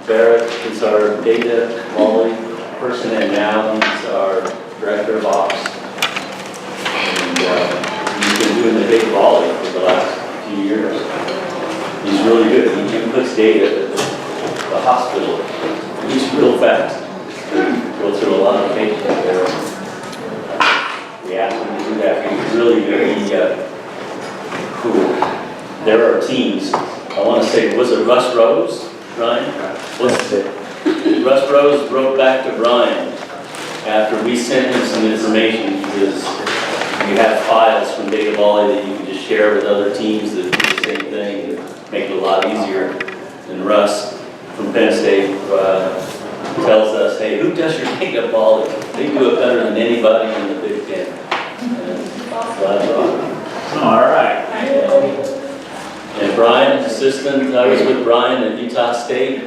Barrett is our data volley person, and now he's our director of ops. And he's been doing the big volley for the last few years. He's really good. He puts data at the hospital. He's real fast. Go through a lot of patients there. We asked him to do that. He's really good. Cool. There are teams. I want to say, was it Russ Rose, Brian? What's it? Russ Rose wrote back to Brian after we sent him some information, because you have files from Data Volley that you can just share with other teams that do the same thing and make it a lot easier. And Russ from Penn State tells us, hey, who does your data volley? They do it better than anybody in the Big Ten. All right. And Brian's assistant, I was with Brian at Utah State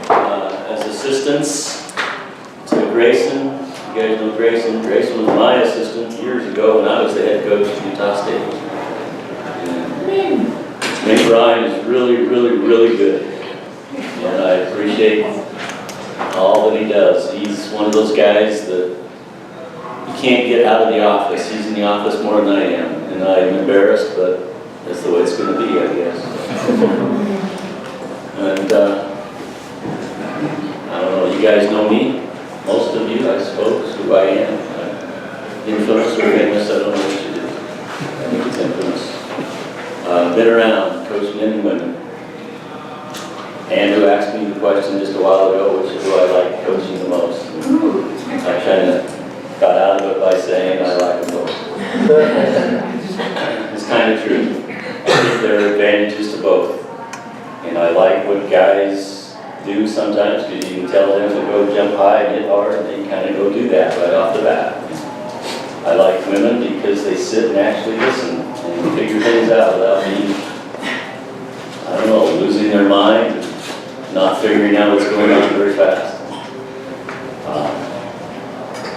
as assistants to Grayson. You guys know Grayson. Grayson was my assistant years ago when I was the head coach at Utah State. And Brian is really, really, really good. And I appreciate all that he does. He's one of those guys that you can't get out of the office. He's in the office more than I am. And I'm embarrassed, but that's the way it's going to be, I guess. And I don't know, you guys know me? Most of you, I suppose, who I am. Infamous or famous, I don't know what you do. I think it's infamous. Been around, coached men and women. Andrew asked me the question just a while ago, which is who I like coaching the most. I kind of got out of it by saying I like them both. It's kind of true. I think there are advantages to both. And I like what guys do sometimes, because you can tell them to go jump high and hit hard, and they kind of go do that right off the bat. I like women because they sit and actually listen and figure things out without being, I don't know, losing their mind and not figuring out what's going on very fast.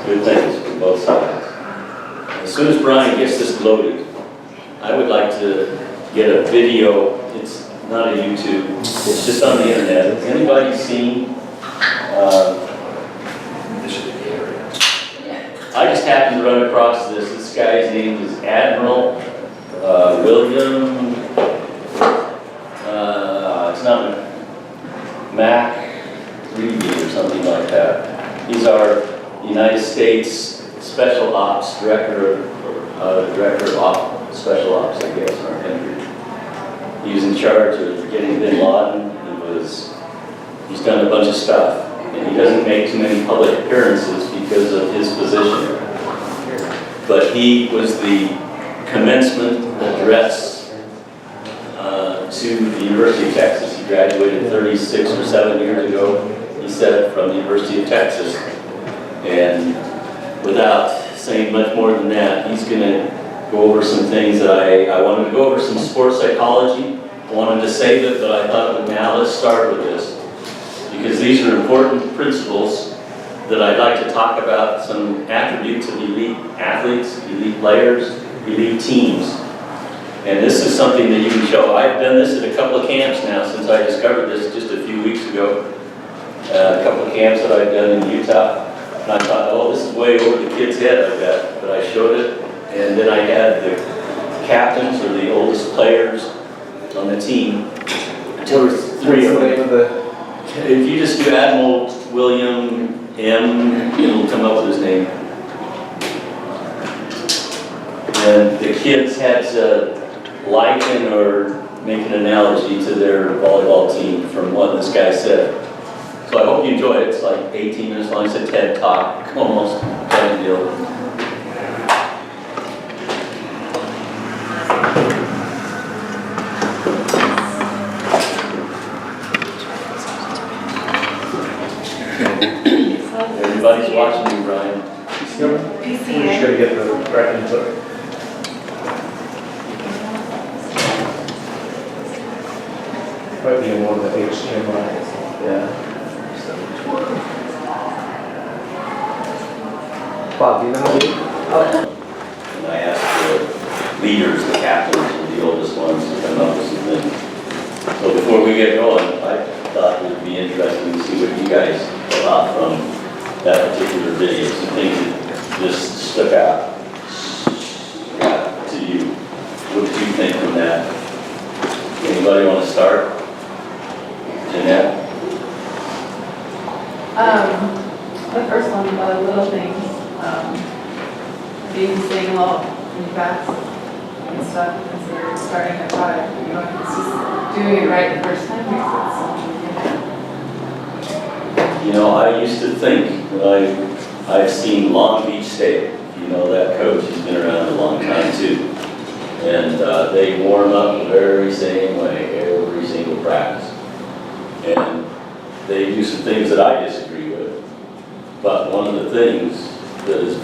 Good things from both sides. As soon as Brian gets this loaded, I would like to get a video. It's not a YouTube, it's just on the internet. Has anybody seen? I just happened to run across this. This guy's name is Admiral William. It's not Mac Reedy or something like that. He's our United States Special Ops Director of Special Ops, I guess, in our country. He was in charge of getting Bin Laden. He's done a bunch of stuff, and he doesn't make too many public appearances because of his position. But he was the commencement address to the University of Texas. He graduated 36 or 7 years ago, he said, from the University of Texas. And without saying much more than that, he's going to go over some things that I wanted to go over, some sports psychology. I wanted to save it, but I thought, well, now let's start with this, because these are important principles that I'd like to talk about, some attributes of elite athletes, elite players, elite teams. And this is something that you can show. I've done this at a couple of camps now since I discovered this just a few weeks ago. A couple of camps that I've done in Utah. And I thought, oh, this is way over the kid's head, I bet. But I showed it, and then I had the captains or the oldest players on the team. There were three of them. If you just do Admiral William M, it'll come up with his name. And the kids had to liken or make an analogy to their volleyball team from what this guy said. So I hope you enjoy it. It's like 18 minutes long. It's a TED Talk, almost kind of deal. Everybody's watching you, Brian. We're just going to get the correct input. Might be in one of the HDMI. Yeah. Bob, do you know how to do it? And I asked the leaders, the captains, and the oldest ones to come up with some things. So before we get going, I thought it would be interesting to see what you guys thought from that particular video. Some things that just stuck out to you. What did you think from that? Anybody want to start? Jeanette? The first one, the little things, being staying low and fast and stuff, because they're starting at 5, you know, it's just doing it right the first time makes it so. You know, I used to think that I've seen Long Beach State. You know, that coach has been around a long time too. And they warm up the very same way every single practice. And they do some things that I disagree with. But one of the things that is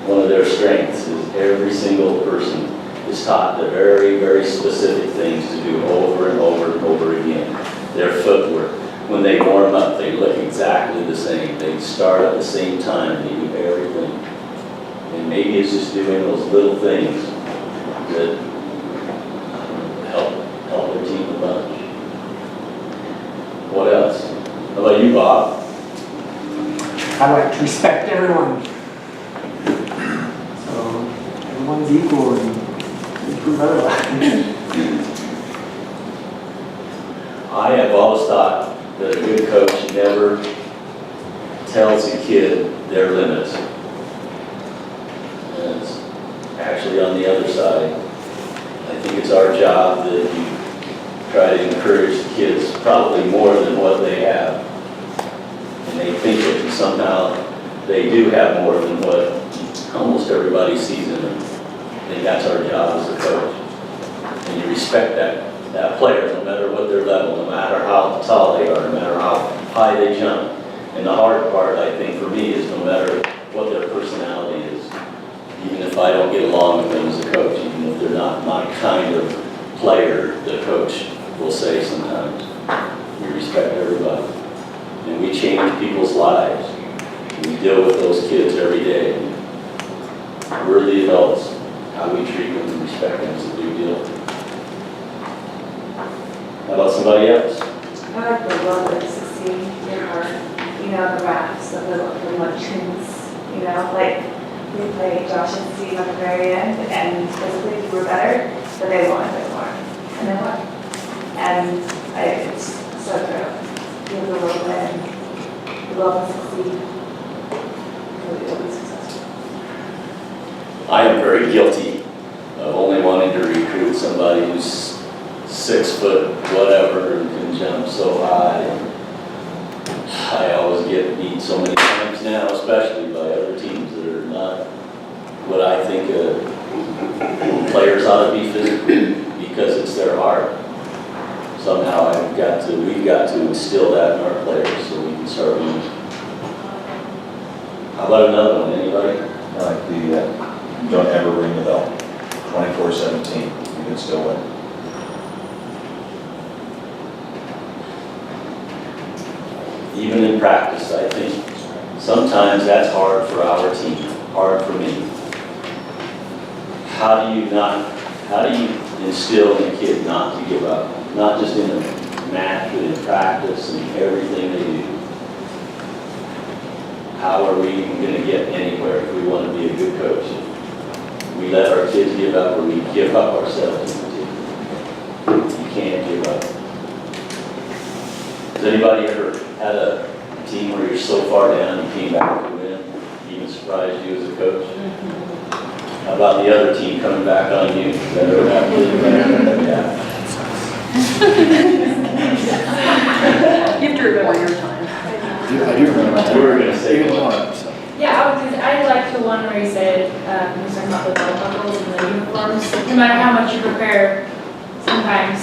one of their strengths is every single person is taught the very, very specific things to do over and over and over again. Their footwork. When they warm up, they look exactly the same. They start at the same time. They do everything. And maybe it's just doing those little things that help their team a bunch. What else? How about you, Bob? I like to respect everyone. So everyone's equal and improve otherwise. I have always thought that a good coach never tells a kid their limits. And it's actually on the other side. I think it's our job that you try to encourage the kids probably more than what they have. And they think that somehow they do have more than what almost everybody sees in them. I think that's our job as a coach. And you respect that player, no matter what their level, no matter how tall they are, no matter how high they jump. And the hard part, I think, for me is no matter what their personality is, even if I don't get along with them as a coach, even if they're not my kind of player, the coach will say sometimes, we respect everybody. And we change people's lives. We deal with those kids every day. We're the adults. How we treat them and respect them is a big deal. How about somebody else? I like the love of 16 year heart, you know, the raps, the luncheons, you know, like we played Josh and Steve at the very end, and physically we were better, but they wanted it more, and they won. And it's so true. You have the love and the love to succeed, you'll be successful. I am very guilty of only wanting to recruit somebody who's 6 foot whatever and can jump so high. I always get beat so many times now, especially by other teams that are not what I think players ought to be physically, because it's their heart. Somehow we've got to instill that in our players so we can start winning. How about another one? Anybody? I like the don't ever ring the bell. 24-17, you can still win. Even in practice, I think sometimes that's hard for our team, hard for me. How do you instill in a kid not to give up? Not just in a match, but in practice and everything they do. How are we even going to get anywhere if we want to be a good coach? We let our kids give up, or we give up ourselves in the team. You can't give up. Has anybody ever had a team where you're so far down you came back to win, even surprised you as a coach? How about the other team coming back on you? Does that ever happen? Yeah. You have to remember your time. I do remember that. You were going to say one. Yeah, I like the one where you said, you was talking about the belt buckles and the uniforms. No matter how much you prepare, sometimes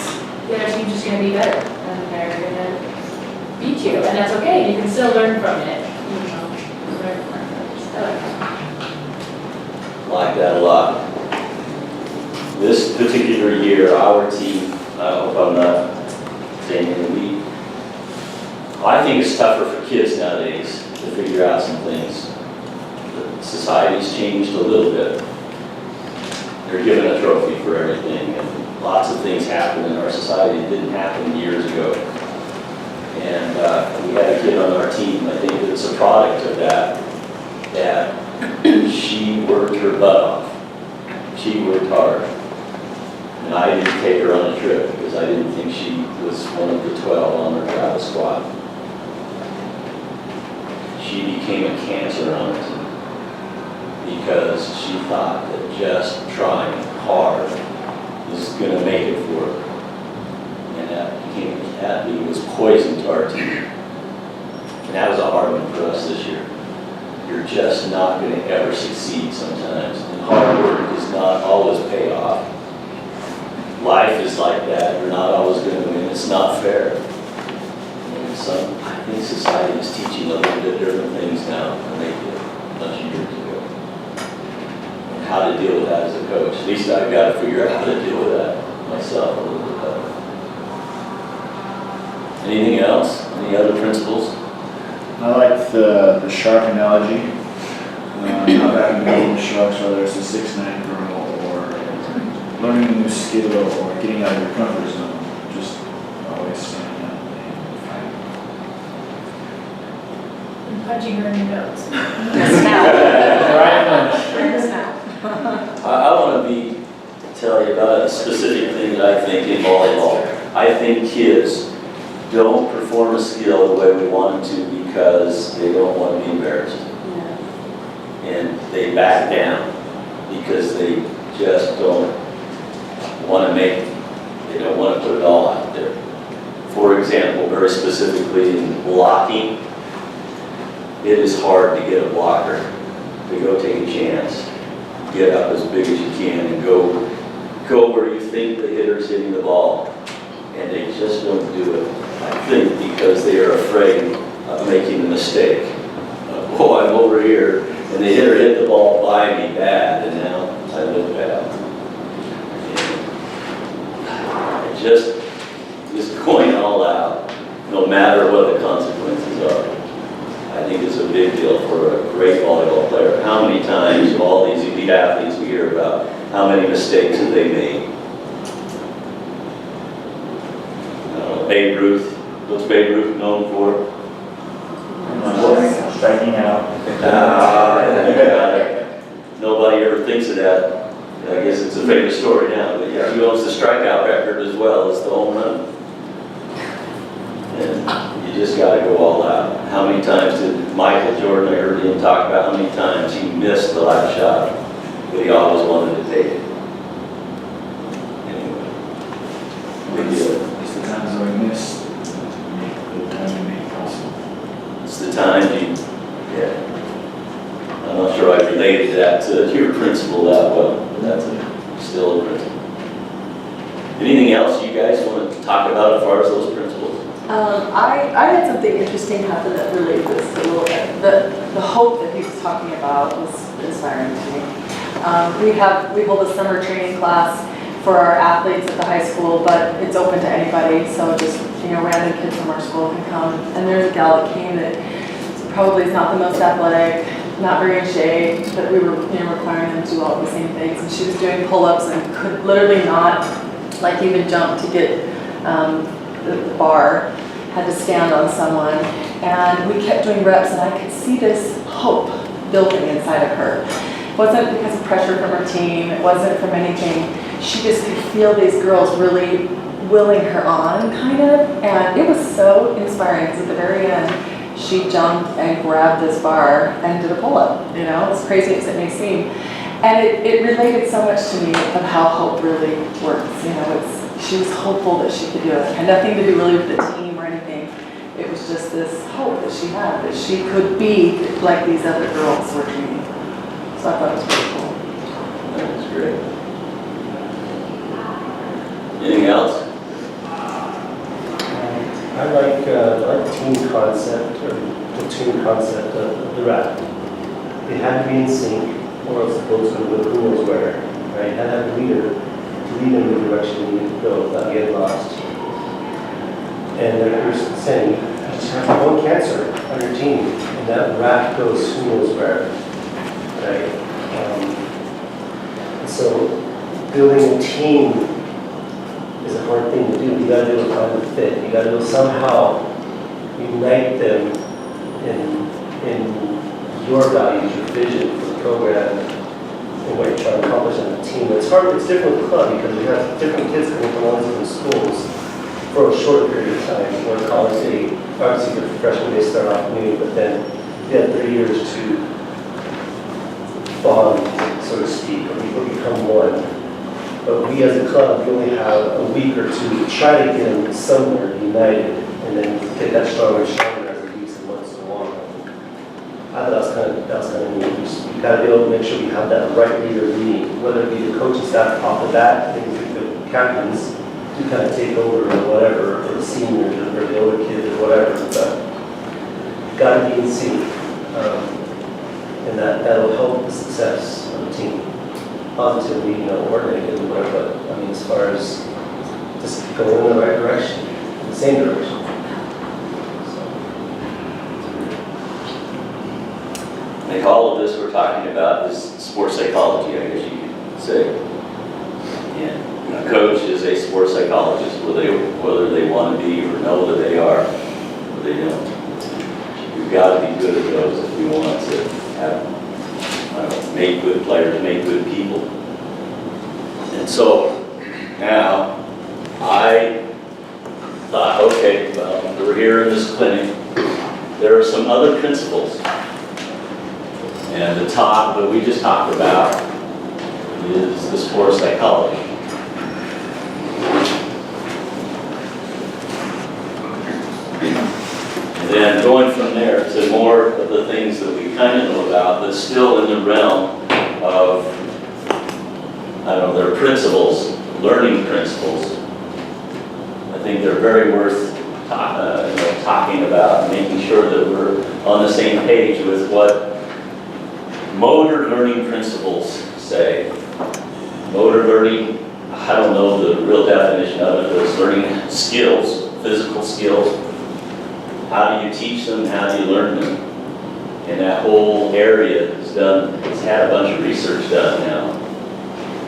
the other team's just going to be better and they're going to beat you, and that's okay. You can still learn from it. You know, learn from it. I like that. Like that a lot. This particular year, our team, I hope I'm not saying anything, I think it's tougher for kids nowadays to figure out some things. The society's changed a little bit. They're given a trophy for everything, and lots of things happen in our society that didn't happen years ago. And we had a kid on our team, I think it's a product of that, that she worked her butt off. She worked hard. And I didn't take her on a trip because I didn't think she was one of the 12 on her travel squad. She became a cancer on the team because she thought that just trying hard was going to make it for her. And that was poison to our team. And that was a hard one for us this year. You're just not going to ever succeed sometimes. And hard work does not always pay off. Life is like that. You're not always going to win. It's not fair. And I think society is teaching a little bit different things now than they did a bunch of years ago. And how to deal with that as a coach. At least I've got to figure out how to deal with that myself a little bit better. Anything else? Any other principles? I like the shark analogy. Not having building sharks, whether it's a 6'9" girl or learning a new skill or getting out of your comfort zone. Just always standing up and Punching her in the nose. I want to tell you about a specific thing that I think in volleyball. I think kids don't perform a skill the way we want them to because they don't want to be embarrassed. And they back down because they just don't want to they don't want to put it all out there. For example, very specifically in blocking, it is hard to get a blocker to go take a chance, get up as big as you can and go where you think the hitter's hitting the ball. And they just don't do it, I think, because they are afraid of making a mistake. Oh, I'm over here, and the hitter hit the ball by me bad, and now I look bad. And just going all out, no matter what the consequences are, I think is a big deal for a great volleyball player. How many times all these elite athletes we hear about, how many mistakes have they made? Babe Ruth, what's Babe Ruth known for? striking out. Nobody ever thinks of that. I guess it's a famous story now, but yeah, he owns the strikeout record as well as the home run. And you just got to go all out. How many times did Michael Jordan, I heard him talk about how many times he missed the last shot, but he always wanted to take it. Anyway, big deal. It's the times that we miss, the time we make possible. It's the time yeah. I'm not sure I related that to your principle that well, but that's still a principle. Anything else you guys want to talk about as far as those principles? I had something interesting happen that related to this a little bit. The hope that he was talking about was inspiring to me. We hold a summer training class for our athletes at the high school, but it's open to anybody, so just random kids from our school can come. And there's a gal that came that probably is not the most athletic, not very in shape, but we were requiring them to do all the same things. And she was doing pull-ups and could literally not even jump to get the bar, had to stand on someone. And we kept doing reps and I could see this hope building inside of her. It wasn't because of pressure from her team, it wasn't from anything. She just could feel these girls really willing her on, kind of. And it was so inspiring because at the very end, she jumped and grabbed this bar and did a pull-up, as crazy as it may seem. And it related so much to me of how hope really works. She was hopeful that she could do it. It had nothing to do really with the team or anything. It was just this hope that she had, that she could be like these other girls were dreaming. So I thought it was pretty cool. That was great. Anything else? I like the team concept, or platoon concept of the rap. They had to be in sync, or else the boats would go who knows where. Right? You had to have a leader to lead them in the direction you need to go without getting lost. And like you're saying, you just have one cancer on your team, and that rap goes who knows where. Right? So building a team is a hard thing to do. You got to be able to find the fit. You got to know somehow unite them in your values, your vision for the program, and what you're trying to accomplish on the team. It's hard, it's different with club because we have different kids coming from all these different schools for a short period of time. Where college, they obviously the freshman they start off new, but then they have 3 years to bond, so to speak, or become one. But we as a club, we only have a week or two to try to get them somewhere united, and then get that stronger and stronger as the weeks and months go on. I thought that was kind of neat. We got to be able to make sure we have that right leader leading, whether it be the coaching staff off the bat, maybe the captains to kind of take over or whatever, or the seniors or the older kids or whatever. But got to be in sync, and that'll help the success of the team. Positively, or negatively, whatever. But I mean, as far as just going in the right direction, the same direction. I think all of this we're talking about is sports psychology, I guess you could say. And a coach is a sports psychologist, whether they want to be or know that they are, or they don't. We've got to be good at those if we want to have, make good players, make good people. And so now I thought, okay, well, we're here in this clinic. There are some other principles. And the top that we just talked about is the sports psychology. And then going from there to more of the things that we kind of know about, but still in the realm of, I don't know, their principles, learning principles. I think they're very worth talking about, making sure that we're on the same page with what motor learning principles say. Motor learning, I don't know the real definition of it, but it's learning skills, physical skills. How do you teach them? How do you learn them? And that whole area is done, it's had a bunch of research done now.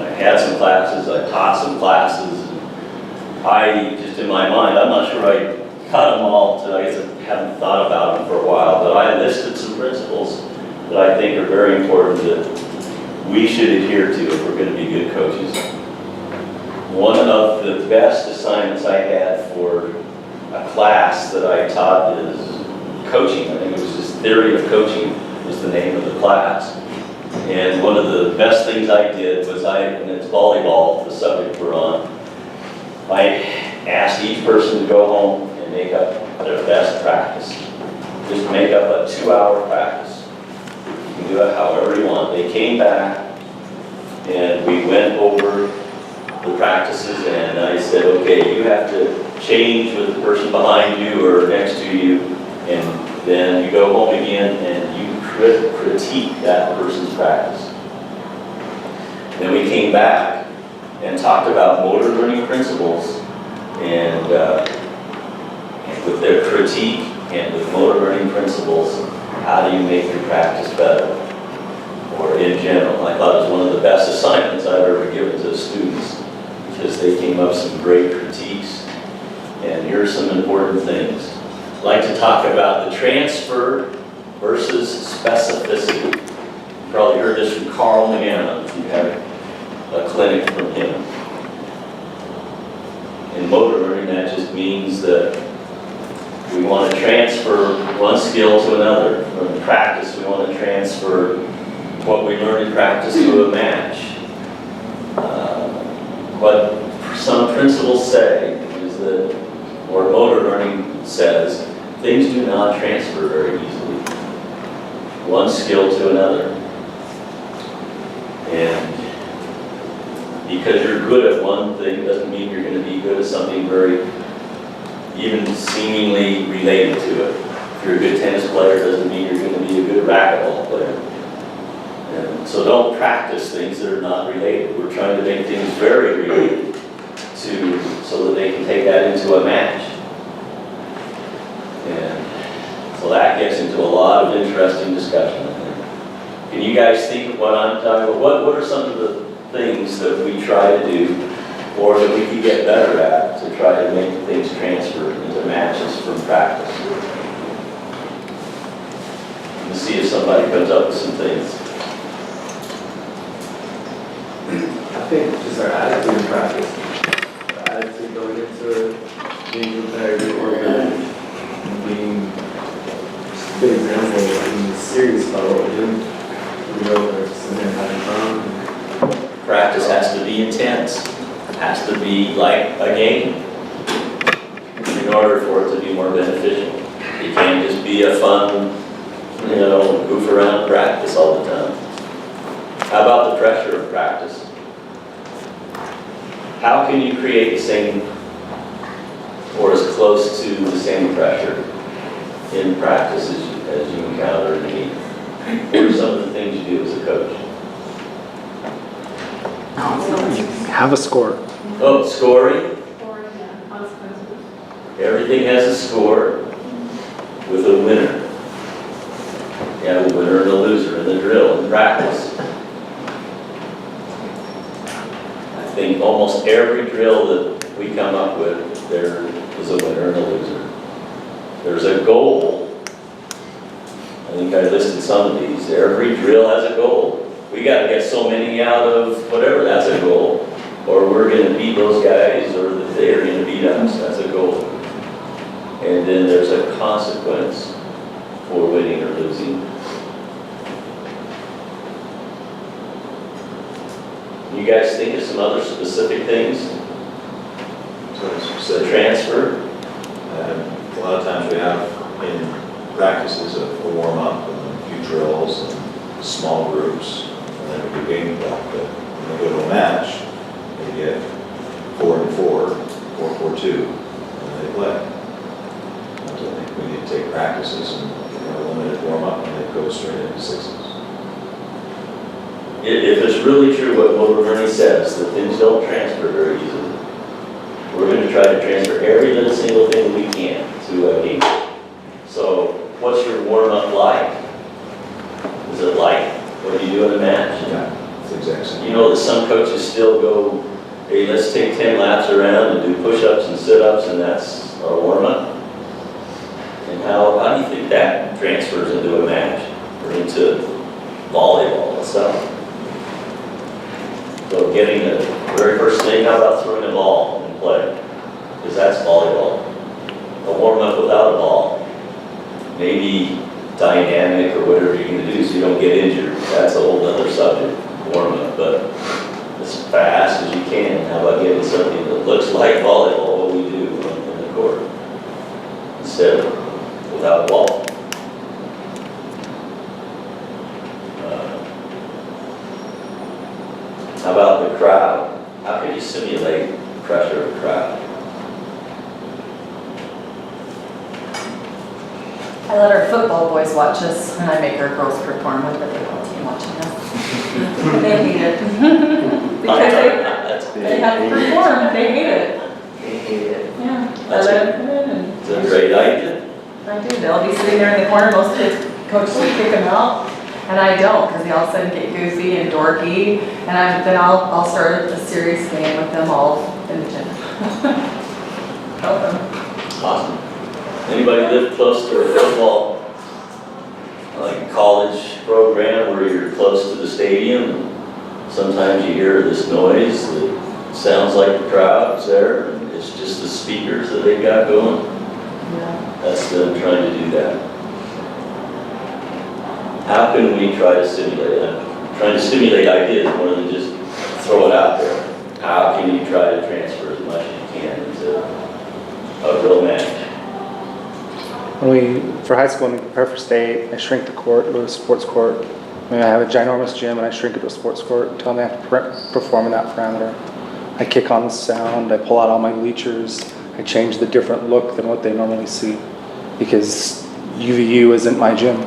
I had some classes, I taught some classes. I, just in my mind, I'm not sure I cut them all, I guess I haven't thought about them for a while, but I listed some principles that I think are very important that we should adhere to if we're going to be good coaches. One of the best assignments I had for a class that I taught is coaching. I think it was just Theory of Coaching was the name of the class. And one of the best things I did was and it's volleyball, the subject we're on, I asked each person to go home and make up their best practice. Just make up a 2-hour practice. You can do it however you want. They came back and we went over the practices and I said, okay, you have to change with the person behind you or next to you, and then you go home again and you critique that person's practice. Then we came back and talked about motor learning principles and with their critique and with motor learning principles, how do you make your practice better? Or in general, I thought it was one of the best assignments I've ever given to students because they came up with some great critiques. And here's some important things. I'd like to talk about the transfer versus specificity. You probably heard this from Carl Manana if you had a clinic from him. In motor learning, that just means that we want to transfer one skill to another. From practice, we want to transfer what we learn in practice to a match. What some principles say is that, or motor learning says, things do not transfer very easily. One skill to another. And because you're good at one thing doesn't mean you're going to be good at something very, even seemingly related to it. If you're a good tennis player, doesn't mean you're going to be a good racquetball player. And so don't practice things that are not related. We're trying to make things very related so that they can take that into a match. And so that gets into a lot of interesting discussion. Can you guys think of what I'm talking about? What are some of the things that we try to do or that we can get better at to try to make things transfer into matches from practice? and see if somebody comes up with some things. I think just our attitude in practice, our attitude going into being prepared, being organized, and being just a good example of being serious about what we're doing. We know that we're sitting there having fun. Practice has to be intense, has to be like a game in order for it to be more beneficial. It can't just be a fun, goof around practice all the time. How about the pressure of practice? How can you create the same or as close to the same pressure in practice as you encounter in the meet? What are some of the things you do as a coach? Have a score. Oh, scoring. Or, yeah, consequences. Everything has a score with a winner. You have a winner and a loser in the drill in practice. I think almost every drill that we come up with, there is a winner and a loser. There's a goal. I think I listed some of these. Every drill has a goal. We got to get so many out of whatever, that's a goal. Or we're going to beat those guys, or they're going to beat us, that's a goal. And then there's a consequence for winning or losing. You guys think of some other specific things? So The transfer? a lot of times we have in practices a warm-up and a few drills and small groups, and then we do game block. But when they go to a match, they get 4 and 4, 4-4-2, and they play. So I think we need to take practices and have a limited warm-up and then go straight into sixes. If it's really true what Bernie says, that things don't transfer very easily, we're going to try to transfer every little single thing we can to a game. So what's your warm-up like? Is it like what you do in a match? Yeah, it's the exact same. You know that some coaches still go, hey, let's take 10 laps around and do push-ups and sit-ups, and that's our warm-up? And how do you think that transfers into a match or into volleyball and stuff? So getting the very first thing, how about throwing a ball and play? Because that's volleyball. A warm-up without a ball, maybe dynamic or whatever you're going to do so you don't get injured. That's a whole other subject, warm-up. But as fast as you can, how about getting something that looks like volleyball, what we do in the court, instead of without a ball. How about the crowd? How can you simulate pressure of a crowd? I let our football boys watch us, and I make our girls perform with the football team watching us. They hate it. Because they have to perform, they hate it. They hate it, yeah. I let them come in and. It's a great idea. I do, they'll be sitting there in the corner, most kids, coaches will kick them out, and I don't, because they all of a sudden get goofy and dorky, and then I'll start a serious game with them all in the gym. Help them. Awesome. Anybody live close to a football, like college program where you're close to the stadium? And sometimes you hear this noise that sounds like the crowd's there, and it's just the speakers that they've got going. Yeah. That's them trying to do that. How can we try to stimulate? I'm trying to stimulate ideas more than just throw it out there. How can you try to transfer as much as you can into a real match? For high school, when we prepare for state, I shrink the court, go to a sports court. I have a ginormous gym and I shrink it to a sports court, tell them they have to perform in that parameter. I kick on the sound, I pull out all my bleachers, I change the different look than what they normally see because UVU isn't my gym.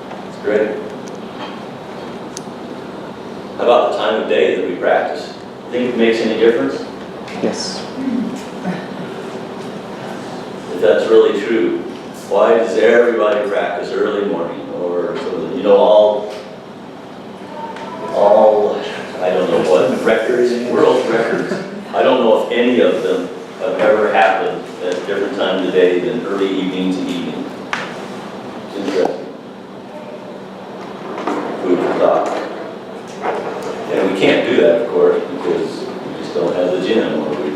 That's great. How about the time of day that we practice? Think it makes any difference? Yes. If that's really true, why does everybody practice early morning or something? All I don't know what records, world records. I don't know if any of them have ever happened at a different time of the day than early evening to evening. food for thought. And we can't do that, of course, because we just don't have the gym or we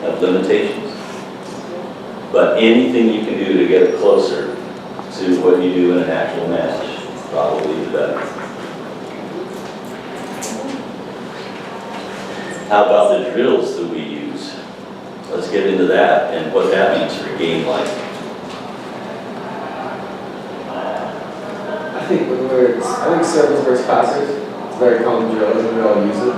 have limitations. But anything you can do to get it closer to what you do in an actual match, probably the better. How about the drills that we use? Let's get into that and what that means for a game life. I think servers versus passers, it's a very common drill, and we all use it.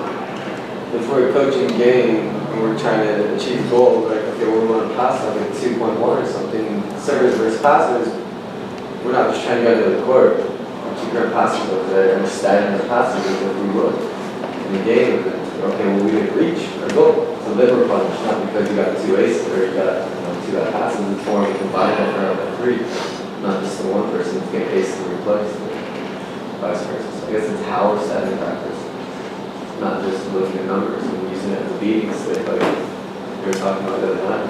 If we're coaching a game and we're trying to achieve goals, like okay, we want to pass like a 2.1 or something, servers versus passers, we're not just trying to get to the court. We're keeping our passes over there and stacking our passes as if we would in the game. Okay, well we didn't reach our goal. It's a liver punch, not because you got 2 aces or you got 2 bad passes. It's more of a combined effort of 3, not just the one person to get aces and replace, vice versa. So I guess it's how we're setting practice, not just looking at numbers and using it as a beating stick like we were talking about the other night.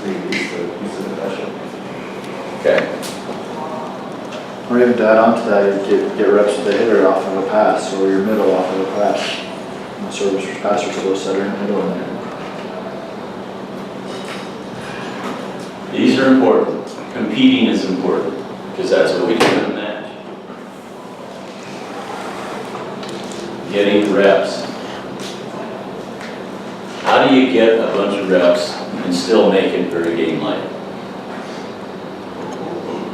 So you use the profession. Okay. Or even to add on to that, you get reps with the hitter off of a pass, or your middle off of a pass. And the service or passer still setter in the middle in there. These are important. Competing is important because that's what we do in a match. Getting reps. How do you get a bunch of reps and still make it for a game like?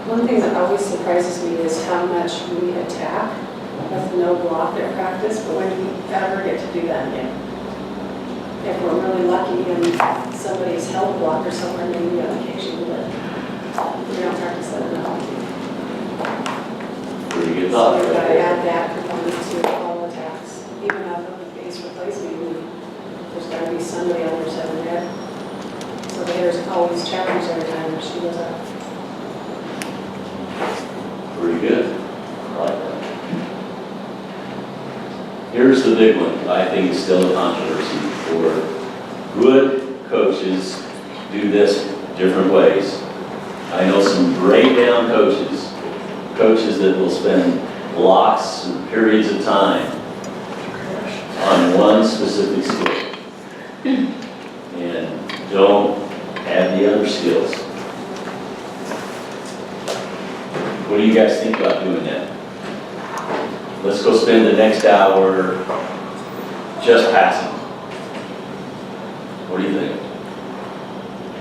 One thing that always surprises me is how much we attack with no block at practice, but when do we ever get to do that again? If we're really lucky and somebody's held block or somewhere, maybe on occasion, but we don't practice that enough. Pretty good So thought. we've got Right to there. add that component to all attacks, even out of the base replacement. There's got to be somebody on their seven head. So the hitter's always challenged every time she goes up. Pretty good. I like that. Here's the big one. I think it's still a controversy. For good coaches do this different ways. I know some breakdown coaches, coaches that will spend blocks and periods of time on one specific skill and don't add the other skills. What do you guys think about doing that? Let's go spend the next hour just passing. What do you think?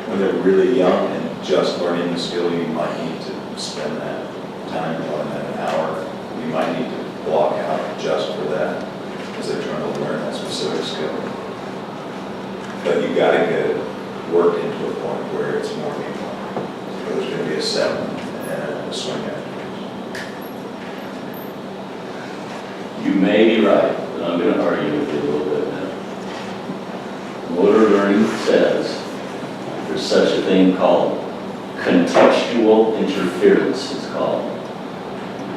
When they're really young and just learning the skill, you might need to spend that time on that an hour. You might need to block out just for that as they're trying to learn that specific skill. But you got to get it worked into a point where it's more meaningful. So there's going to be a 7 and a swing after. You may be right, but I'm going to argue with you a little bit now. Motor learning says there's such a thing called contextual interference, it's called.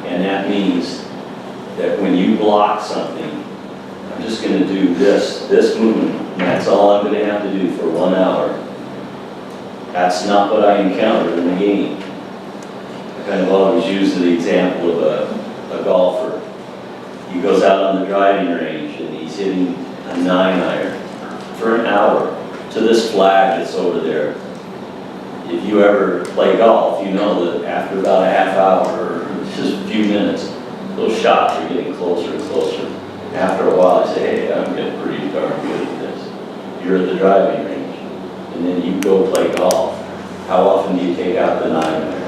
And that means that when you block something, I'm just going to do this movement, and that's all I'm going to have to do for 1 hour. That's not what I encountered in the game. I kind of always use the example of a golfer. He goes out on the driving range and he's hitting a 9-iron for an hour to this flag that's over there. If you ever play golf, you know that after about a half hour or just a few minutes, those shots are getting closer and closer. After a while, I say, hey, I'm getting pretty darn good at this. You're at the driving range, and then you go play golf. How often do you take out the 9-iron?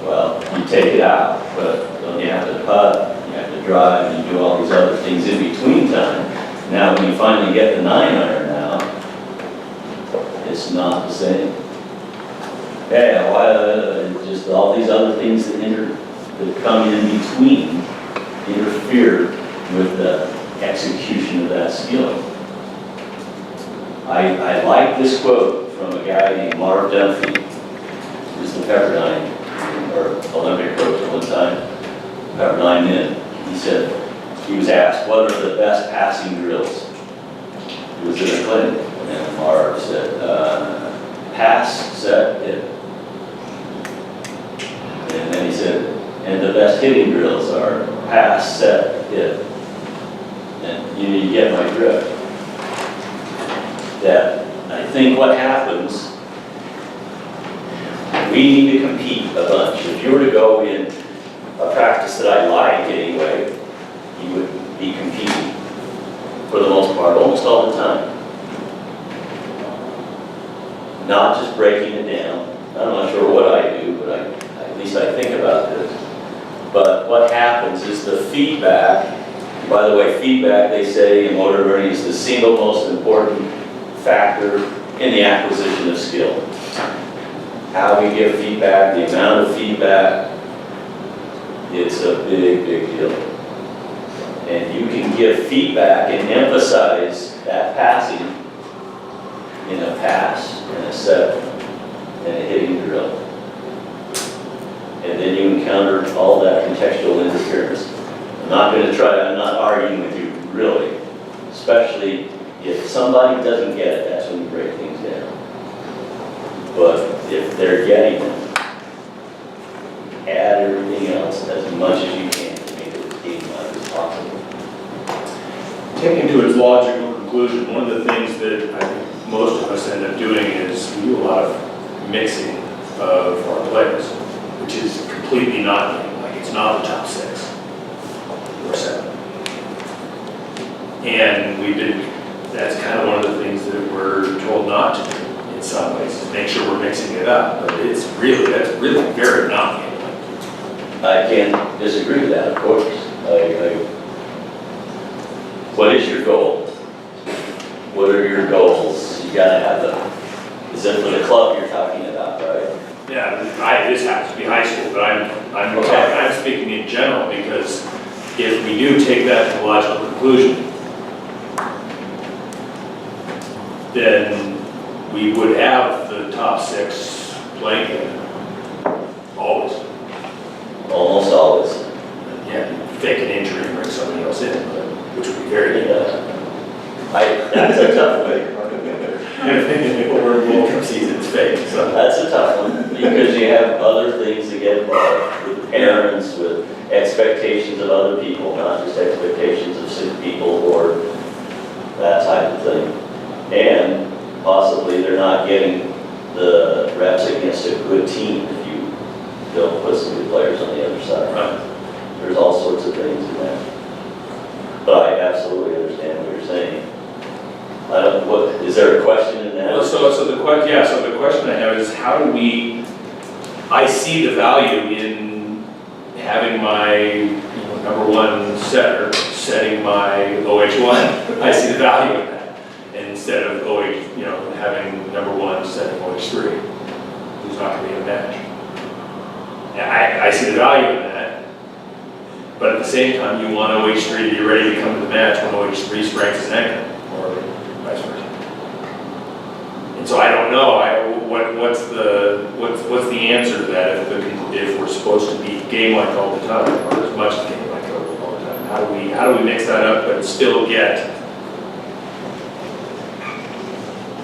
Well, you take it out, but you have to putt, you have to drive, and you do all these other things in between time. Now, when you finally get the 9-iron now, it's not the same. Yeah, just all these other things that come in between interfere with the execution of that skill. I like this quote from a guy named Marv Dunphy, who's the Pepperdine or Olympic coach at one time, Pepperdine men. He said, he was asked, what are the best passing drills? He was in a clinic, and Marv said, pass, set, hit. And then he said, hitting drills are pass, set, hit. And you get my drift. That I think what happens, we need to compete a bunch. If you were to go in a practice that I like anyway, you would be competing for the most part, almost all the time. Not just breaking it down. I'm not sure what I do, but at least I think about this. But what happens is the feedback, by the way, feedback, they say in motor learning, is the single most important factor in the acquisition of skill. How we give feedback, the amount of feedback, it's a big, big deal. And you can give feedback and emphasize that passing in a pass, in a set, in a hitting drill. And then you encounter all that contextual interference. I'm not arguing with you, really. Especially if somebody doesn't get it, that's when you break things down. But if they're getting it, add everything else as much as you can to make it as game-like as possible. Taken to its logical conclusion, one of the things that I think most of us end up doing is we do a lot of mixing of our players, which is completely not game. Like, it's not the top 6 or 7. And that's kind of one of the things that we're told not to do in some ways, is make sure we're mixing it up. But that's really very not game. I can't disagree with that, of course. What is your goal? What are your goals? You gotta have is it for the club you're talking about, right? Yeah, this happens to be high school, but I'm speaking in general, because if we do take that to the logical conclusion, then we would have the top 6 playing it. Always. Almost always. Yeah, fake an injury and bring somebody else in, which would be very good. That's a tough one. World Cup season's fake, so. That's a tough one, because you have other things to get involved with parents, with expectations of other people, not just expectations of sick people or that type of thing. And possibly they're not getting the reps against a good team if you don't put some good players on the other side. Right. There's all sorts of things in that. But I absolutely understand what you're saying. Is there a question in that? Well, so the question I have is, how do I see the value in having my number 1 setter setting my OH1. I see the value in that. And instead of having number 1 setting OH3, who's not going to be in a match. I see the value in that. But at the same time, you want OH3 to be ready to come to the match when OH3 strikes his ankle, or vice versa. And so I don't know. What's the answer to that if we're supposed to be game-like all the time, or as much as game-like all the time? How do we mix that up but still get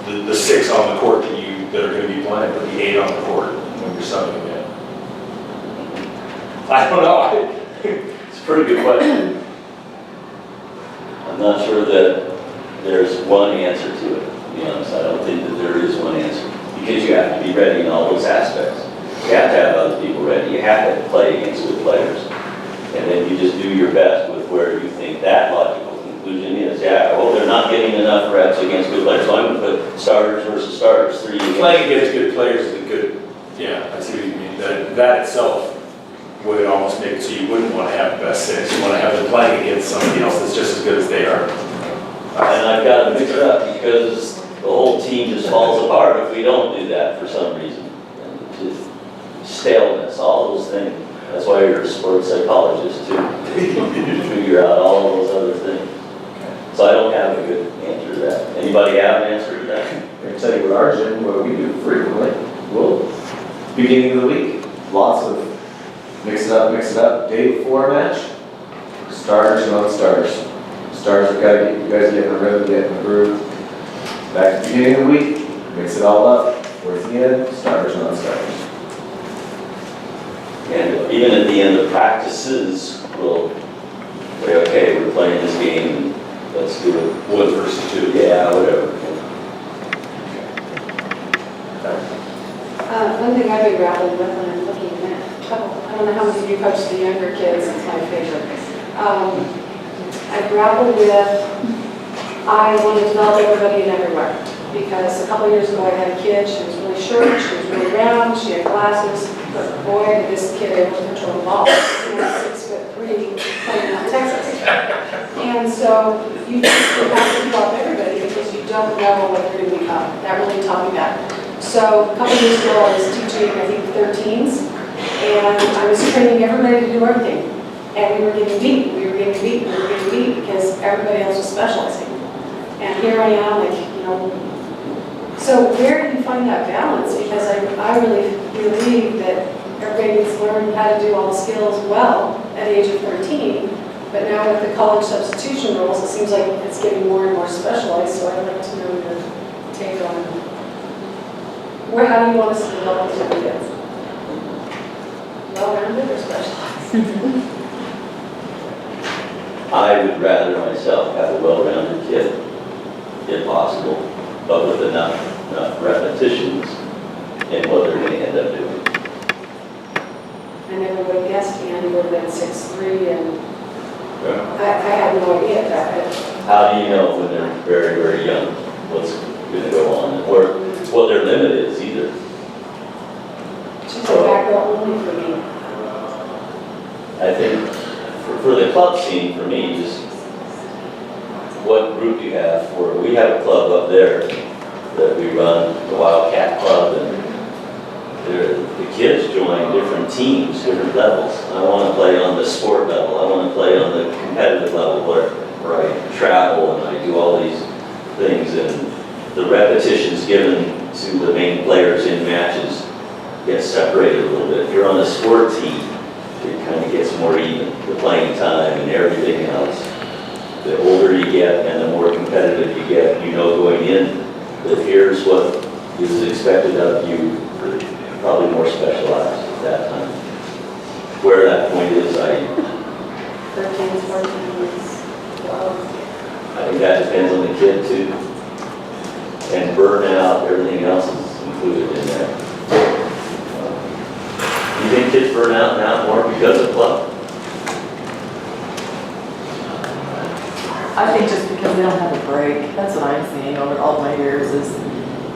the 6 on the court that are going to be playing, or the 8 on the court when you're subbing them in? I don't know. It's a pretty good question. I'm not sure that there's one answer to it, to be honest. I don't think that there is one answer. Because you have to be ready in all those aspects. You have to have other people ready. You have to play against good players. And then you just do your best with where you think that logical conclusion is. Yeah, well, they're not getting enough reps against good players, so I'm going to put starters versus starters. 3 against. Playing against good players is a good, I see what you mean. That itself would almost make it so you wouldn't want to have the best 6. You want to have them playing against somebody else that's just as good as they are. And I've got to mix it up because the whole team just falls apart if we don't do that for some reason. And just staleness, all those things. That's why you're a sports psychologist too. Figure out all those other things. So I don't have a good answer to that. Anybody have an answer to that? I can tell you what our gym, what we do frequently, beginning of the week, lots of mix it up, day before a match, starters and non-starters. Starters have got to get you guys get in a rhythm, get in the groove. Back at the beginning of the week, mix it all up, towards the end, starters and non-starters. And Even at the end of practices, we'll say, okay, we're playing this game, let's do it. 1 versus 2. Yeah, whatever. One thing I've been grappling with when I'm looking at, I don't know how many of you coach the younger kids, it's my favorite. I grappled with, I want to develop everybody and everywhere. Because a couple years ago I had a kid, she was really short, she was really round, she had glasses, but boy, did this kid able to control the ball. He was 6'3", playing out in Texas. And so you just have to develop everybody because you don't know what they're going to become. That really taught me that. So a couple years ago I was teaching, I think, 13s, and I was training everybody to do everything. And we were getting beat, we were getting beat, we were getting beat because everybody else was specializing. And here I am, like, you know, so where do you find that balance? Because I really believe that everybody needs to learn how to do all the skills well at the age of 13. But now with the college substitution rules, it seems like it's getting more and more specialized. So I'd like to know your take on how do you want us to develop these kids? Well-rounded or specialized? I would rather myself have a well-rounded kid, if possible, but with enough repetitions in what they're going to end up doing. I never would have guessed Andy would have been 6'3", and I had no idea that. How do you know when they're very, very young what's going to go on, or what their limit is either? She's a back row only for me. I think for the club scene, for me, just what group you have for, we have a club up there that we run, the Wildcat Club, and the kids join different teams, different levels. I want to play on the sport level, I want to play on the competitive level where I travel and I do all these things, and the repetitions given to the main players in matches get separated a little bit. If you're on a sport team, it kind of gets more even, the playing time and everything else. The older you get and the more competitive you get, you know going in that here's what is expected of you, probably more specialized at that time. Where that point is, 13s, 14s, 12s. I think that depends on the kid too. And burnout, everything else is included in there. You think kids burn out now more because of club? I think just because they don't have a break, that's what I'm seeing over all my years is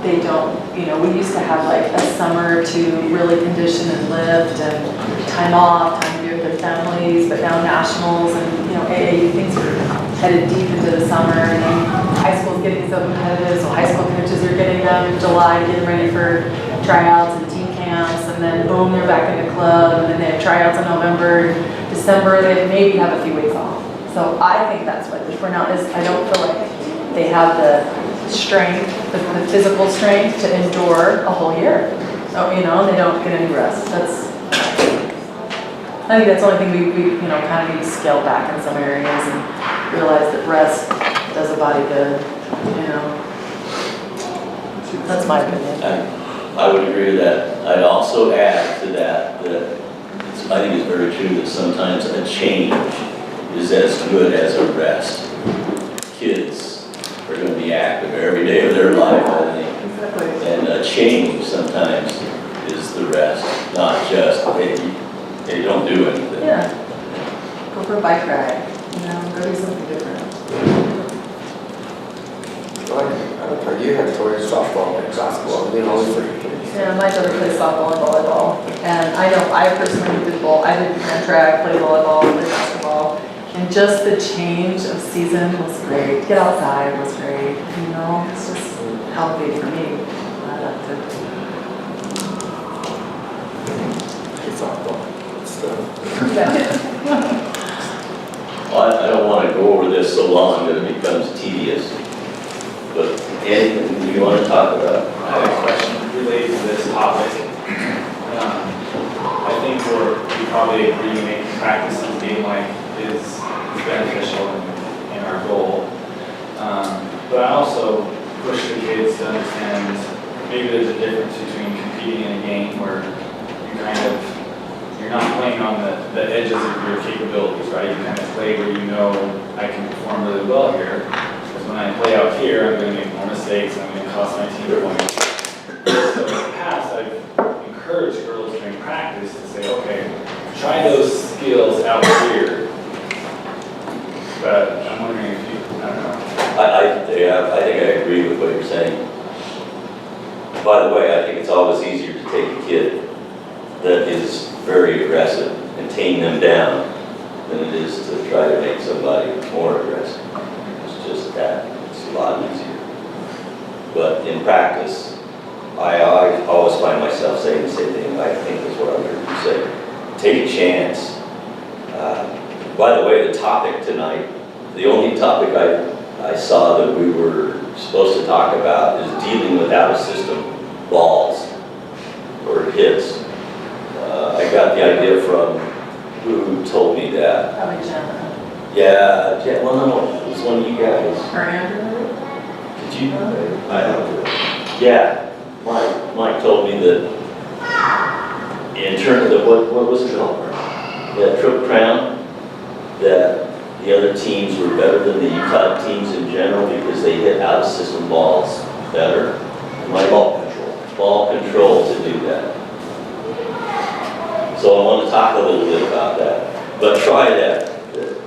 they don't, you know, we used to have like a summer to really condition and lift and time off, time to be with their families, but now nationals and, you know, AAU things are headed deep into the summer and then high school's getting so competitive, so high school coaches are getting them in July, getting ready for tryouts and team camps, and then boom, they're back in the club, and then they have tryouts in November, December, they maybe have a few weeks off. So I think that's what the burnout is. I don't feel like they have the strength, the physical strength to endure a whole year. So, you know, they don't get any rest. I think that's the only thing we you know, kind of need to scale back in some areas and realize that rest does a body good, you know. That's my opinion. I would agree with that. I'd also add to that I think it's very true that sometimes a change is as good as a rest. Kids are going to be active every day of their life, I think. Exactly. And a change sometimes is the rest, not just, hey, don't do anything. Yeah. Go for a bike ride, you know, go do something different. You had toys, softball, and basketball, they always for your kids. Yeah, my daughter plays softball and volleyball, and I know I personally did both. I did run track, played volleyball, played basketball, and just the change of season was great. Get outside was great, you know, it's just healthy for me. I liked it. It's softball, it's Well, I don't want to go over this so long that it becomes tedious. But anything you want to talk about? I have a question related to this topic. I think we probably agree making practice in game life is beneficial in our goal. But I also push the kids to understand maybe there's a difference between competing in a game where you kind of you're not playing on the edges of your capabilities, right? You kind of play where you know I can perform really well here. Because when I play out here, I'm going to make more mistakes, and I'm going to cost my team points. So in the past, I've encouraged girls during practice to say, okay, try those skills out here. But I'm wondering if you, I don't know. I think I agree with what you're saying. By the way, I think it's always easier to take a kid that is very aggressive and tame them down than it is to try to make somebody more aggressive. It's just that. It's a lot easier. But in practice, I always find myself saying the same thing. I think is what I heard you say. Take a chance. By the way, the topic tonight, the only topic I saw that we were supposed to talk about is dealing with out-of-system balls or hits. I got the idea from who told me that. Probably Jenna. Yeah, well, no, it was one of you guys. Or Andrew. Did you? I have Yeah, Mike told me that in terms of what was it called? That Triple Crown, that the other teams were better than the Utah teams in general because they hit out-of-system balls better. My ball control to do that. So I want to talk a little bit about that. But try that.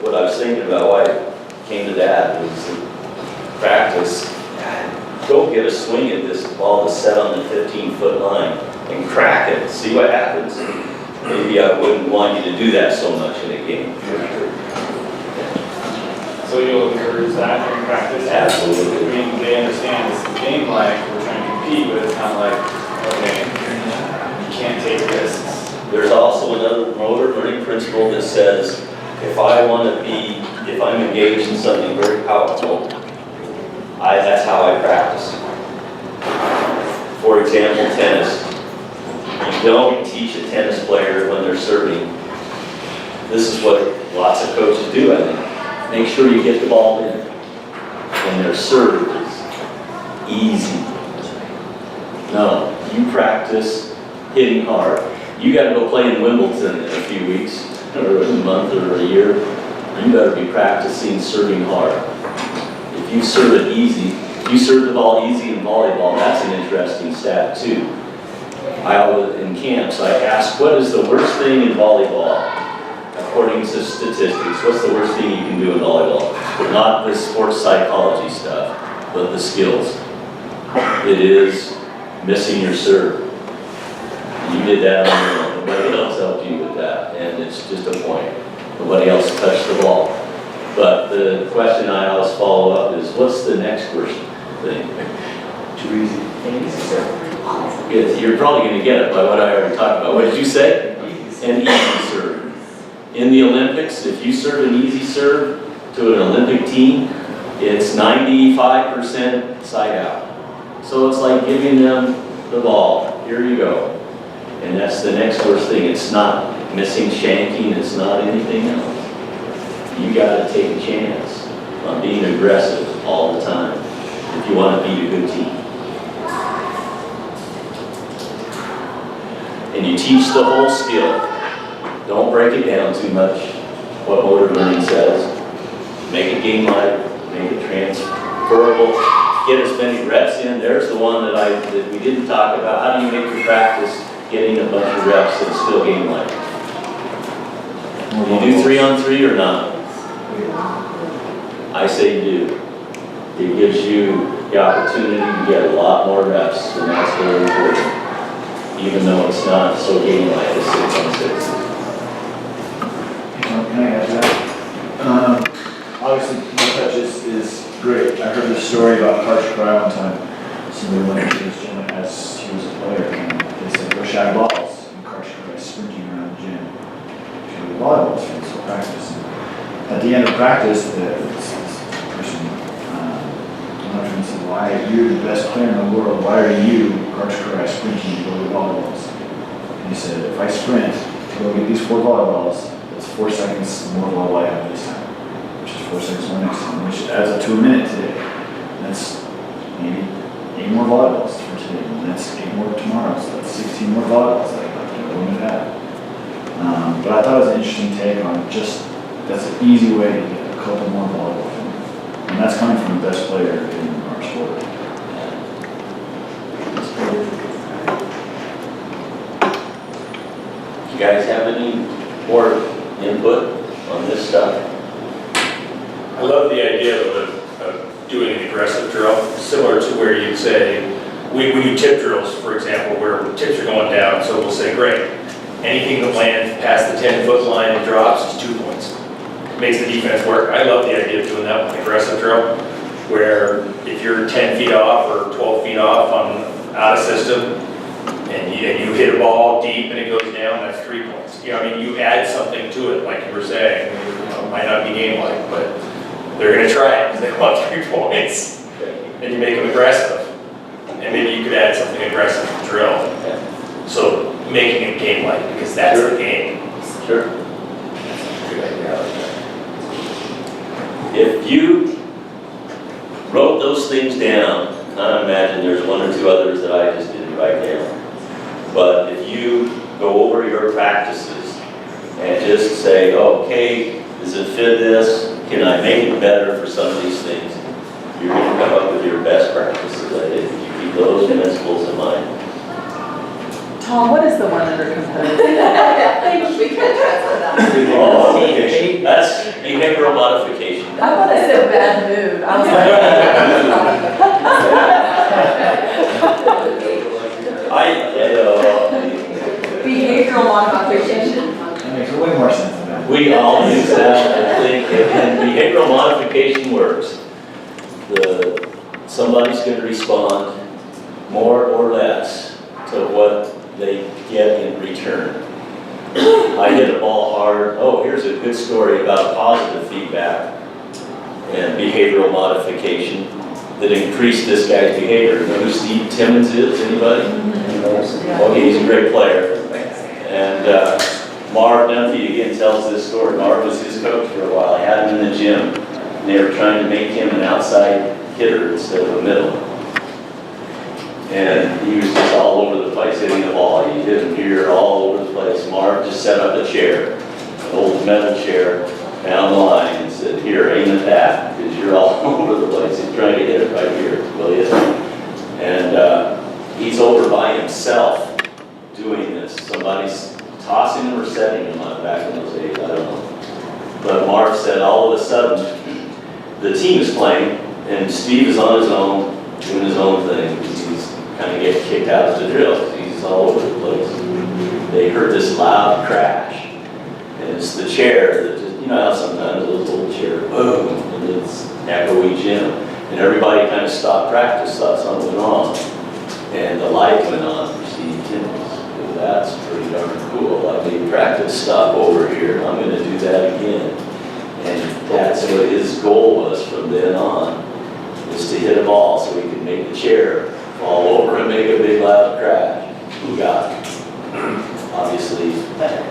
What I was thinking about why I came to that was practice. Go get a swing at this ball that's set on the 15-foot line and crack it. See what happens. Maybe I wouldn't want you to do that so much in a game. So you'll encourage that during practice? Absolutely. I mean, they understand this is game like we're trying to compete, but it's not like, okay, you can't take risks. There's also another motor learning principle that says, if I'm engaged in something very powerful, that's how I practice. For example, tennis. You don't teach a tennis player when they're serving. This is what lots of coaches do, I think. Make sure you get the ball in. And their serve is easy. No, you practice hitting hard. You got to go play in Wimbledon in a few weeks, or a month, or a year. You better be practicing serving hard. If you serve it easy, if you serve the ball easy in volleyball, that's an interesting stat too. In camps, I ask, what is the worst thing in volleyball? According to statistics, what's the worst thing you can do in volleyball? Not the sports psychology stuff, but the skills. It is missing your serve. You did that on your own. Nobody else helped you with that, and it's just a point. Nobody else touched the ball. But the question I always follow up is, what's the next worst thing? Too easy. You're probably going to get it by what I already talked about. What did you say? An easy serve. In the Olympics, if you serve an easy serve to an Olympic team, it's 95% side out. So it's like giving them the ball. Here you go. And that's the next worst thing. It's not missing shanking. It's not anything else. You got to take a chance on being aggressive all the time if you want to beat a good team. And you teach the whole skill. Don't break it down too much, what motor learning says. Make it game-like, make it transferable. Get as many reps in. There's the one that we didn't talk about. How do you make your practice getting a bunch of reps and still game-like? You do 3-on-3 or not? I say you do. It gives you the opportunity to get a lot more reps, and that's very important. Even though it's not so game-like as 6-on-6. Can I add to that? Obviously, no touches is great. I heard this story about Karch Cry one time. Somebody went into his gym as he was a player, and they said, go shag balls. And Karch Cry sprinting around the gym. Shag volleyballs for his practice. And at the end of practice, this person went up to him and said, why, you're the best player in the world. Why are you, Karch Cry, sprinting to go get volleyballs? And he said, if I sprint to go get these 4 volleyballs, that's 4 seconds more volleyball I have this time, which is 4 seconds more next time, which adds up to a minute today. That's maybe 8 more volleyballs for today, and that's 8 more tomorrow, so that's 16 more volleyballs that I have to go into that. But I thought it was an interesting take on just, that's an easy way to get a couple more volleyball. And that's coming from the best player in our sport. You guys have any more input on this stuff? I love the idea of doing an aggressive drill, similar to where you'd say, we do tip drills, for example, where tips are going down, so we'll say, great, anything that lands past the 10-foot line and drops is 2 points. Makes the defense work. I love the idea of doing that with an aggressive drill, where if you're 10 feet off or 12 feet off on out of system, and you hit a ball deep and it goes down, that's 3 points. You know, I mean, you add something to it, like you were saying. You know, it might not be game-like, but they're gonna try it because they want 3 points. And you make them aggressive. And maybe you could add something aggressive to the drill. So making it game-like, because that's the game. Sure. Good idea, I like that. If you wrote those things down, I imagine there's one or two others that I just didn't write down. But if you go over your practices and just say, okay, does it fit this? Can I make it better for some of these things? You're going to come up with your best practices. I think if you keep those principles in mind. Tom, what is the one under competitive? We can transfer that. Oh, modification. That's behavioral modification. I thought I said bad mood. I was behavioral modification. That makes way more sense than that. We all use that, I think, and behavioral modification works. Somebody's going to respond more or less to what they get in return. I hit a ball hard. Oh, here's a good story about positive feedback and behavioral modification that increased this guy's behavior. You know who Steve Timmons is? Anybody? Okay, he's a great player. And Marv Dunphy again tells this story. Marv was his coach for a while. I had him in the gym, and they were trying to make him an outside hitter instead of a middle. And he was just all over the place hitting the ball. You hit him here all over the place. Marv just set up a chair, an old metal chair, down the line and said, here, aim at that, because you're all over the place. He's trying to hit it right here, will you? And he's over by himself doing this. Somebody's tossing him or setting him up back in those days, I don't know. But Marv said all of a sudden, the team is playing, and Steve is on his own, doing his own thing. He's kind of getting kicked out of the drill. He's all over the place. They heard this loud crash, and it's the chair that just, you know how sometimes those old chairs, boom, and it's echoey gym. And everybody kind of stopped practice, thought something went wrong. And the light went on for Steve Timmons. That's pretty darn cool. I made practice stop over here. I'm going to do that again. And that's what his goal was from then on, is to hit a ball so he could make the chair fall over and make a big loud crash. Who got it? Obviously, better.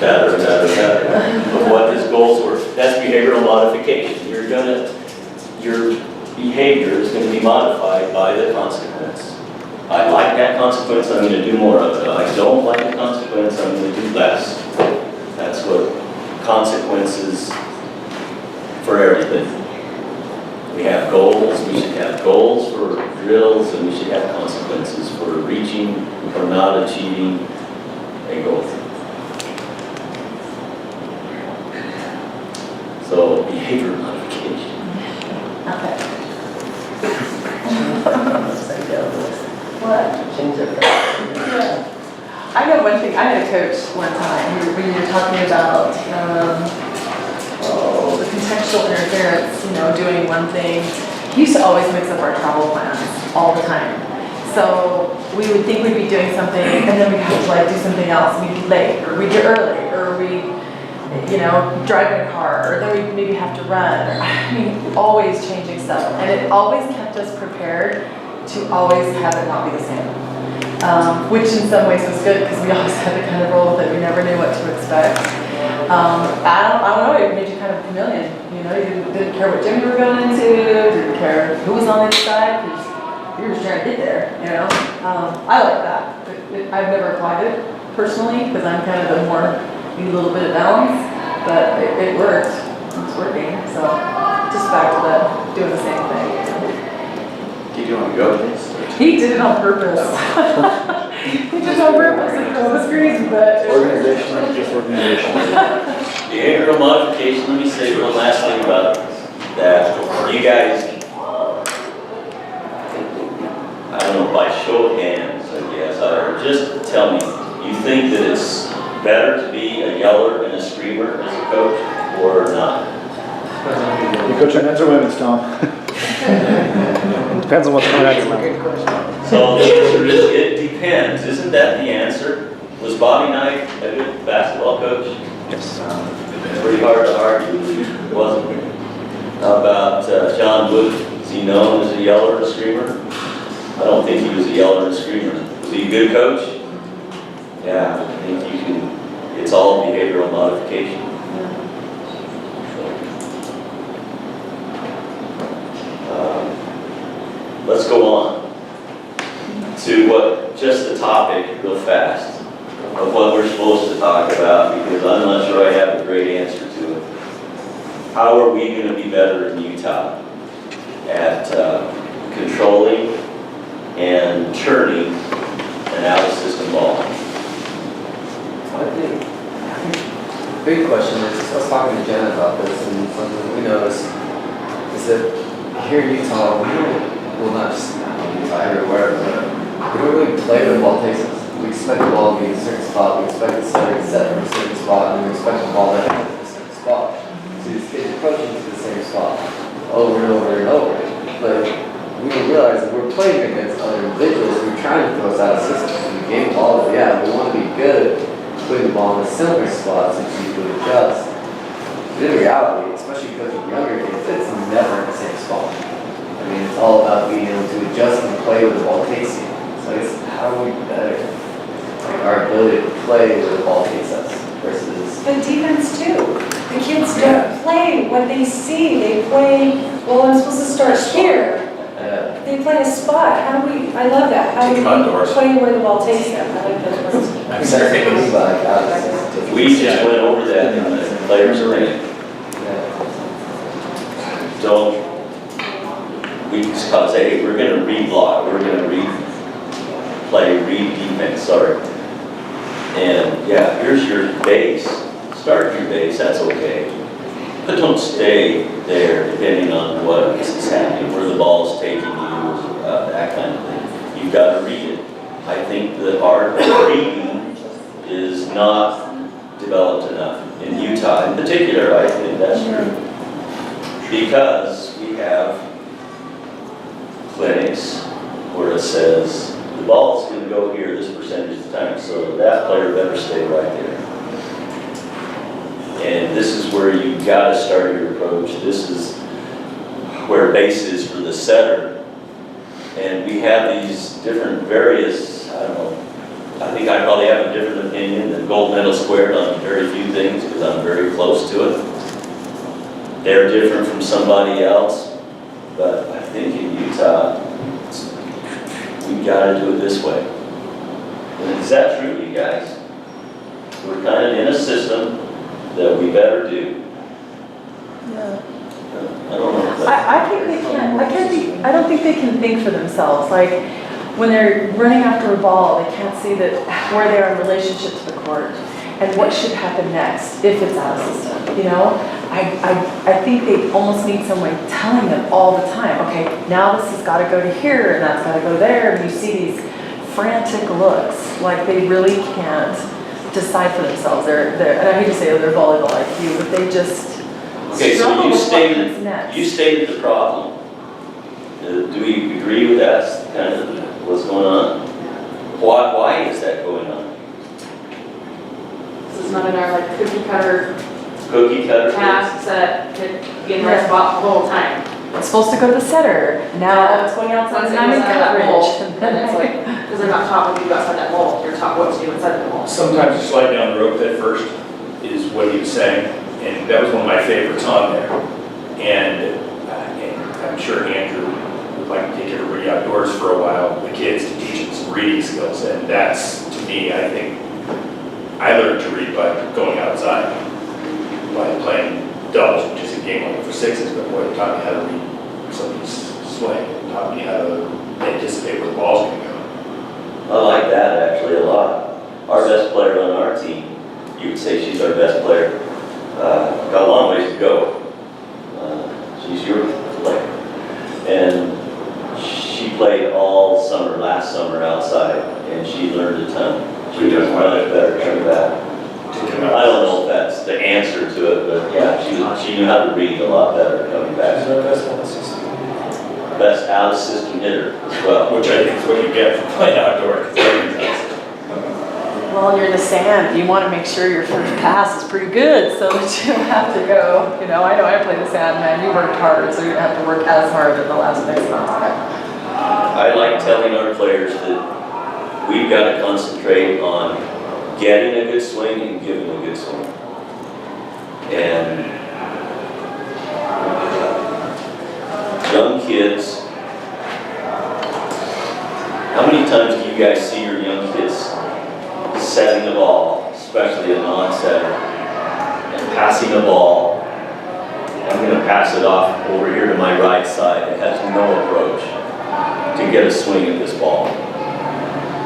But what his goals were, that's behavioral modification. Your behavior is going to be modified by the consequence. I like that consequence, I'm going to do more of it. I don't like the consequence, I'm going to do less. That's what consequences for everything. We have goals, we should have goals for drills, and we should have consequences for reaching or not achieving a goal. So behavior modification. Okay. What? Change it. Yeah. I know one thing, I had a coach one time, when you were talking about, the contextual interference, doing one thing. He used to always mix up our travel plans all the time. So we would think we'd be doing something, and then we'd have to do something else. We'd be late, or we'd get early, or we'd, drive in a car, or then we'd maybe have to run. Always changing stuff. And it always kept us prepared to always have it not be the same. Which in some ways was good, because we always had to kind of roll with it. We never knew what to expect. I don't know, it made you kind of a chameleon. You didn't care what gym you were going into, didn't care who was on the other side, because you were just trying to get there, I like that. I've never applied it personally, because I'm kind of the more need a little bit of balance, but it worked. It's working, so just back to doing the same thing. Did you want to go with this? He did it on purpose. He did it on purpose, it was crazy, but. Organizational, just organizational. Behavioral modification, let me say one last thing about that. You guys, I don't know, by show of hands, I guess, or just tell me, you think that it's better to be a yeller and a screamer as a coach, or not? You coach men's or women's, Tom? Depends on what's going on in your mouth. So the answer is, it depends. Isn't that the answer? Was Bobby Knight a good basketball coach? Yes. It's pretty hard to argue, wasn't it? How about John Wood? Is he known as a yeller and a screamer? I don't think he was a yeller and a screamer. Was he a good coach? Yeah, I think you can, it's all behavioral modification. Let's go on to just the topic real fast of what we're supposed to talk about, because I'm not sure I have a great answer to it. How are we going to be better in Utah at controlling and turning an out-of-system ball? I think the big question is, I was talking to Jen about this, and something we noticed is that here in Utah, we don't, well, not just Utah, everywhere, but we don't really play where the ball takes us. We expect the ball to be in a certain spot, we expect the center to set from a certain spot, and we expect the ball to be in a certain spot. So these kids approaching to the same spot over and over and over. But we don't realize that we're playing against other individuals who are trying to throw us out of system. We game ball, yeah, we want to be good putting the ball in a similar spot so you can adjust. But in reality, especially because of younger kids, it's never in the same spot. I mean, it's all about being able to adjust and play where the ball takes you. So it's how are we better? Like our ability to play where the ball takes us versus. But defense too. The kids don't play what they see. They play, well, I'm supposed to start here. They play a spot. How do we, I love that. How do we play where the ball takes them? I like those words. We just went over that in the players' training. Don't, we just say, hey, we're going to re-block, we're going to read defense, sorry. And yeah, here's your base. Start your base, that's okay. But don't stay there depending on what is happening, where the ball is taking you, that kind of thing. You've got to read it. I think the art of reading is not developed enough in Utah. In particular, I think that's true. Because we have clinics where it says, the ball's going to go here this percentage of the time, so that player better stay right there. And this is where you got to start your approach. This is where base is for the setter. And we have these different various, I don't know, I think I probably have a different opinion than gold medal squared on very few things because I'm very close to it. They're different from somebody else, but I think in Utah, we've got to do it this way. And is that true, you guys? We're kind of in a system that we better do. Yeah. I don't know. I think they can't, I don't think they can think for themselves. Like, when they're running after a ball, they can't see that where they are in relationship to the court and what should happen next if it's out of system, you know? I think they almost need someone telling them all the time, okay, now this has got to go to here and that's got to go there. And you see these frantic looks, like they really can't decide for themselves. They're and I hate to say they're volleyball IQ, but they just okay, so struggle you with what comes next. stated the problem. Do we agree with that? Kind of what's going on? Why is that going on? This is not in our like cookie cutter Cookie cutter? tasks that could be in the right spot the whole time. It's supposed to go to the setter. Now it's going outside Once and it I'm in goes out of that coverage. mold, then it's like, because they're not taught when you go outside that mold, you're taught what to do inside the mold. Sometimes you slide down the rope at first, is what he was saying, and that was one of my favorites on there. And I'm sure Andrew would like to take everybody outdoors for a while, the kids, to teach them some reading skills. And that's, to me, I think, I learned to read by going out sixes, but boy, it taught me how to read somebody's swing, it taught me how to anticipate where the ball's gonna go. I like that actually a lot. Our best player on our team, you would say she's our best player, got a long ways to go. She's your player. And she played all summer, last summer outside, and she learned a ton. She does much better coming back. I don't know if that's the answer to it, but yeah, she knew how to read a lot better coming back. She's our best out of system. Best out of system hitter as well. Which I think is what you get from playing outdoor, because everything else. Well, you're in the sand, you want to make sure your first pass is pretty good so that you don't have to go, I know I play the sand, man, you worked hard, so you don't have to work as hard in the last 6 months. I like telling our players that we've got to concentrate on getting a good swing and giving a good swing. And young kids, how many times do you guys see your young kids setting the ball, especially a non-setter, and passing the ball? I'm going to pass it off over here to my right side. It has no approach to get a swing at this ball.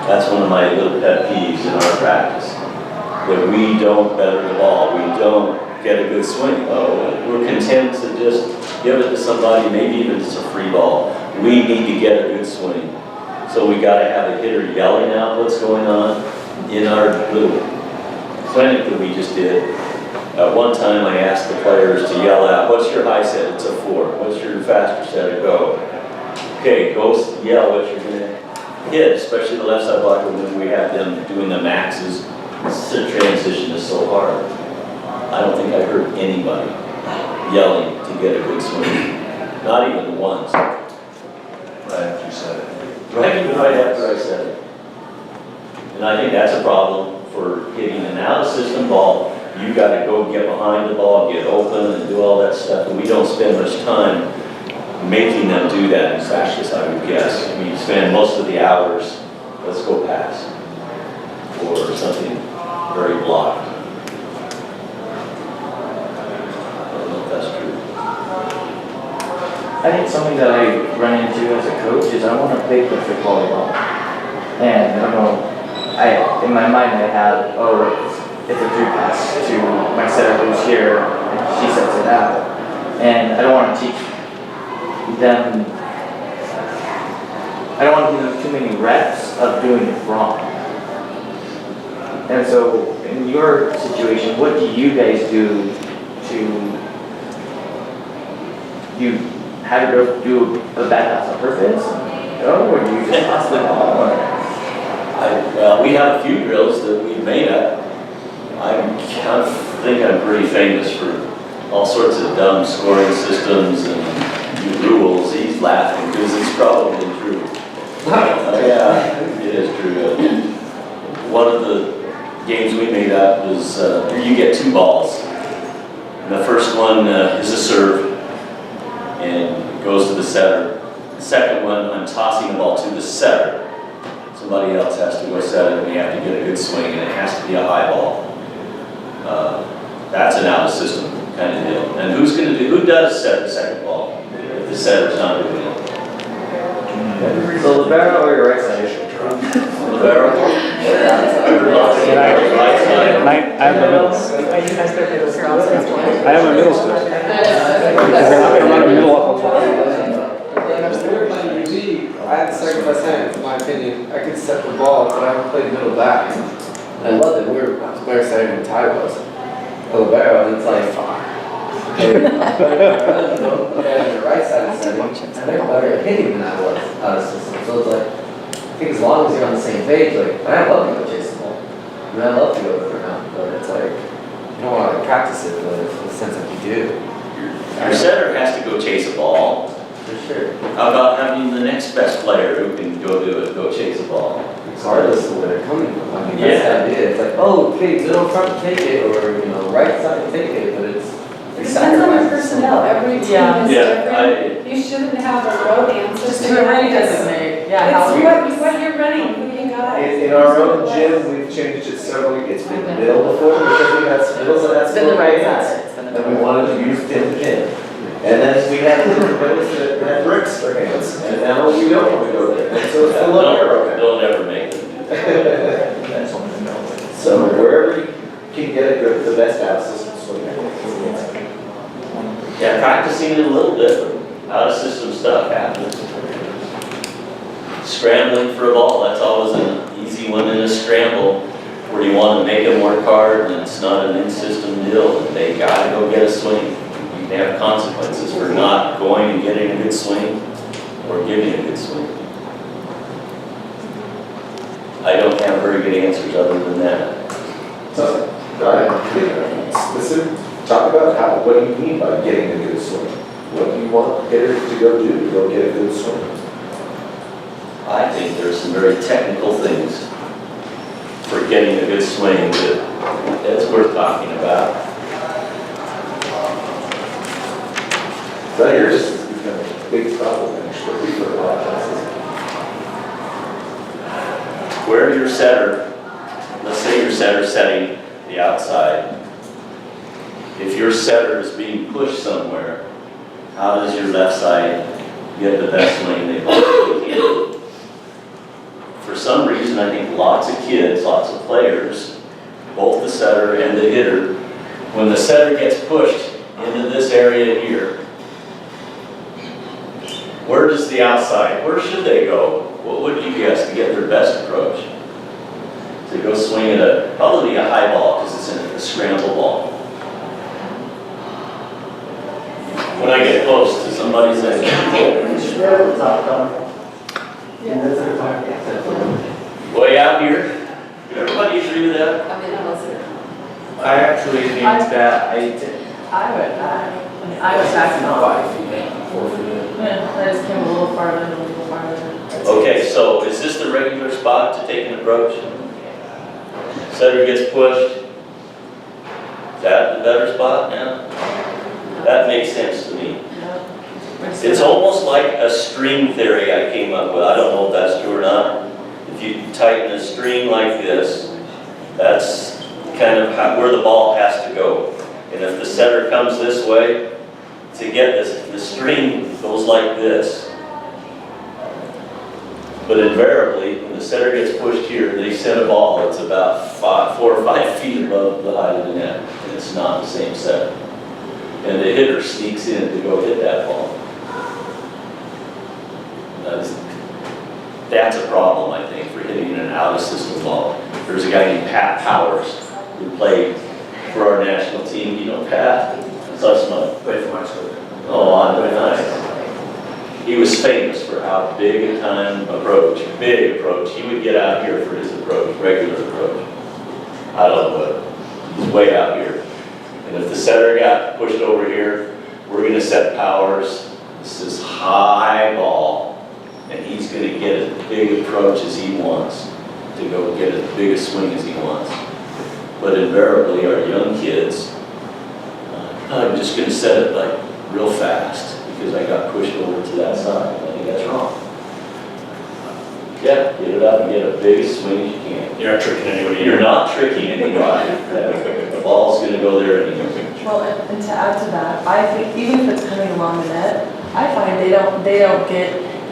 That's one of my little pet peeves in our practice, that we don't better the ball. We don't get a good swing. Oh, we're content to just give it to somebody, maybe even just a free ball. We need to get a good swing. So we got to have a hitter yelling out what's going on. In our little clinic that we just did, one time I asked the players to yell out, what's your high set? It's a 4. What's your faster set? A go. Okay, go yell what you're going to hit, especially the left side blocker when we have them doing the maxes. The transition is so hard. I don't think I heard anybody yelling to get a good swing. Not even the ones. Right after you said it. Right after I said it. And I think that's a problem for hitting an out-of-system ball. You got to go get behind the ball, get open, and do all that stuff. And we don't spend much time making them do that in practice, I would guess. We spend most of the hours, let's go pass, or something very blocked. I don't know if that's true. I think something that I run into as a coach is I want to play perfect volleyball. And I don't know, in my mind I have, it's a through pass to my setter who's here, and she sets it out. And I don't want to teach them, I don't want to give them too many reps of doing it wrong. And so, in your situation, what do you guys do to, you have her do a bad pass on purpose? Or do you just pass the ball? Well, we have a few drills that we've made up. I kind of think I'm pretty famous for all sorts of dumb scoring systems and rules. He's laughing because it's probably true. Yeah, it is true. One of the games we made up was you get 2 balls. And the first one is a serve and goes to the setter. The second one, I'm tossing the ball to the setter. Somebody else has to go set it, and we have to get a good swing, and it has to be a high ball. That's an out-of-system kind of deal. And who does set the second ball if the setter's not doing it? So libero or your right side? Libero? I have my middles. I have my middles too. Because they're not going to run a middle up on top. I had the second best hand, in my opinion. I could set the ball, but I haven't played middle back. I love it. Where setting and tie was. Libero, and it's like far. And the right side of setting, and they're better at hitting than I was out of system. So it's like, I think as long as you're on the same page, like, I love to go chase the ball. I love to go for it now, but it's like, you don't want to practice it, but in the sense that you do. Your setter has to go chase a ball. For sure. How about having the next best player who can go do it, go chase a ball? Regardless of where they're coming from. I mean, that's the idea. It's like, okay, middle front, take it, or, right side, take it, but it's. It depends on your personnel, every team is different. You shouldn't have a road answer. Just who really designate, It's what you're running, who you got. In our own gym, we've changed it several, it's been middle before, because we had middles and that's. It's been the right side. And we wanted to use pin to pin. And then we had those that had bricks for hands, and now we don't want to go there. And so it's a little arrow. Don't ever make them do that. So wherever you can get a good, the best out system swing. Yeah, practicing it a little bit, out of system stuff happens. Scrambling for a ball, that's always an easy one in a scramble, where you want to make them work hard and it's not an in-system deal, and they gotta go get a swing. You can have consequences for not going and getting a good swing or giving a good swing. I don't have very good answers other than that. So, specific, talk about how, what do you mean by getting a good swing? What do you want hitters to go do to go get a good swing? I think there's some very technical things for getting a good swing that's worth talking about. So here's this is becoming a big problem actually for a lot of classes. Where your setter, let's say your setter's setting the outside. If your setter is being pushed somewhere, how does your left side get the best swing they possibly can? For some reason, I think lots of kids, lots of players, both the setter and the hitter, when the setter gets pushed into this area here, where does the outside, where should they go? What would you guess to get their best approach? To go swing at probably a high ball because it's a scramble ball. When I get close to somebody saying, way out here, everybody agree with that? I mean, I actually think that I was backing off. Yeah, I just came a little farther, a little farther. Okay, so is this the regular spot to take an approach? Setter gets pushed. Is that the better spot now? That makes sense to me. It's almost like a string theory I came up with. I don't know if that's true or not. If you tighten a string like this, that's kind of where the ball has to go. And if the setter comes this way, to get this, the string goes like this. But invariably, when the setter gets pushed here, they send a ball that's about 4 or 5 feet above the height of the net, and it's not the same setter. And the hitter sneaks in to go hit that ball. That's a problem, I think, for hitting an out-of-system ball. There's a guy named Pat Powers who played for our national team. You know Pat? Such my Play for my children. Oh, on very nice. He was famous for how big a time approach, big approach. He would get out here for his approach, regular approach. I don't know what, he's way out here. And if the setter got pushed over here, we're gonna set Powers. This is high ball, and he's gonna get as big approach as he wants to go get as big a swing as he wants. But invariably, our young kids, I'm just gonna set it like real fast because I got pushed over to that side. I think that's wrong. Yeah, get it up and get a big swing as you can. You're not tricking anybody. You're not tricking anybody. The ball's gonna go there anyway. Well, and to add to that, I think even if it's coming along the net, I find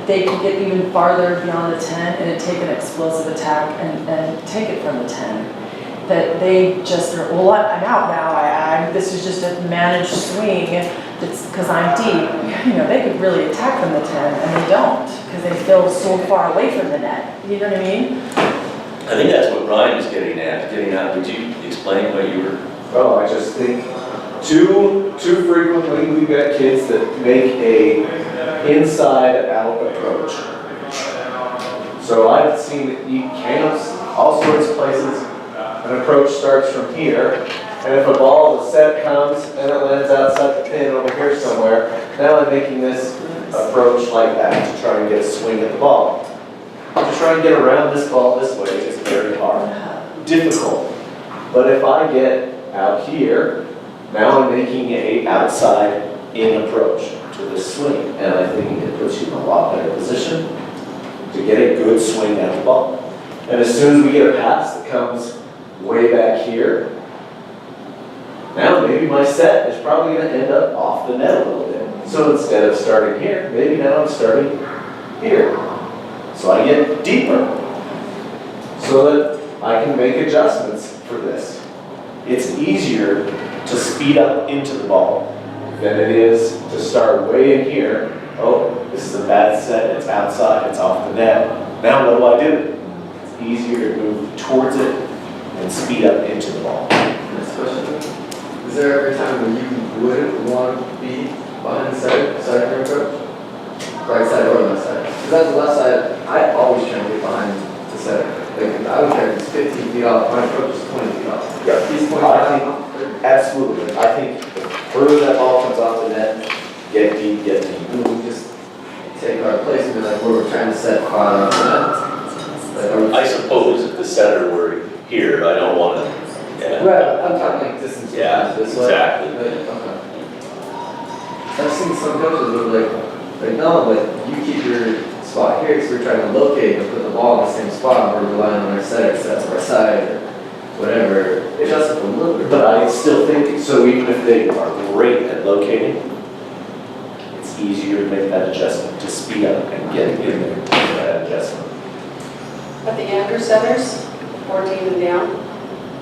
they can get even farther beyond the 10 and take an explosive attack and take it from the 10. That they just are, well, I'm out now, this is just a managed swing, it's because I'm deep. You know, they could really attack from the 10 and they don't, because they feel so far away from the net, you know what I mean? I think that's what Ryan was getting at. Would you explain what you were? Oh, I just think too frequently we've got kids that make a inside out approach. So I've seen it eat camps, all sorts of places. An approach starts from here, and if a ball, the set comes and it lands outside the pin over here somewhere, now I'm making this approach like that to try and get a swing at the ball. To try and get around this ball this way is very hard, difficult. But if I get out here, now I'm making a outside in approach to this swing, and I think it puts you in a lot better position to get a good swing at the ball. And as soon as we get a pass that comes way back here, now maybe my set is probably going to end up off the net a little bit. So instead of starting here, maybe now I'm starting here. So I get deeper. So that I can make adjustments for this. It's easier to speed up into the ball than it is to start way in here. Oh, this is a bad set, it's outside, it's off the net. Now what do? It's easier to move towards it and speed up into the ball. Next question. Is there ever a time when you wouldn't want to be behind the side your approach? Right side or left side? Because at the left side, I always try to get behind the center. Like, I don't care if it's 15 feet off, my approach is 20 feet off. Yeah, He's 20 feet I off. think, absolutely. I think the further that ball comes off the net, get deep, get deep. We just take our place and be like, we're trying to set quad on the net. Like, are we- I suppose if the setter were here, I don't want to. Yeah. Right, I'm talking like distance. Yeah, this way. exactly. Okay. I've seen some coaches that are like, no, like, you keep your spot here, because we're trying to locate and put the ball in the same spot, we're relying on our setter, sets our side, or whatever, adjust it a little bit. But I still think, so even if they are great at locating, it's easier to make that adjustment, to speed up and get in there for that adjustment. But the younger setters, 14 and down,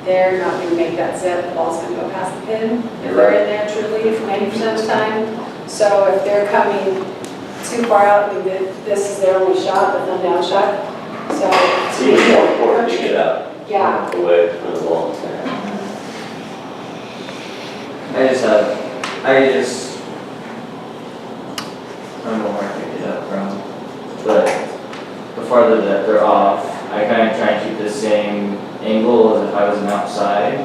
they're not going to make that set, the ball's going to go past the pin. If they're in there truly for 90% of the time. So if they're coming too far out, I mean, this is their only shot, the thumb down shot. So It's even more important to get out. Yeah. Away from the ball. I don't know where I picked it up from, but the farther that they're off, I kind of try and keep the same angle as if I was an outside.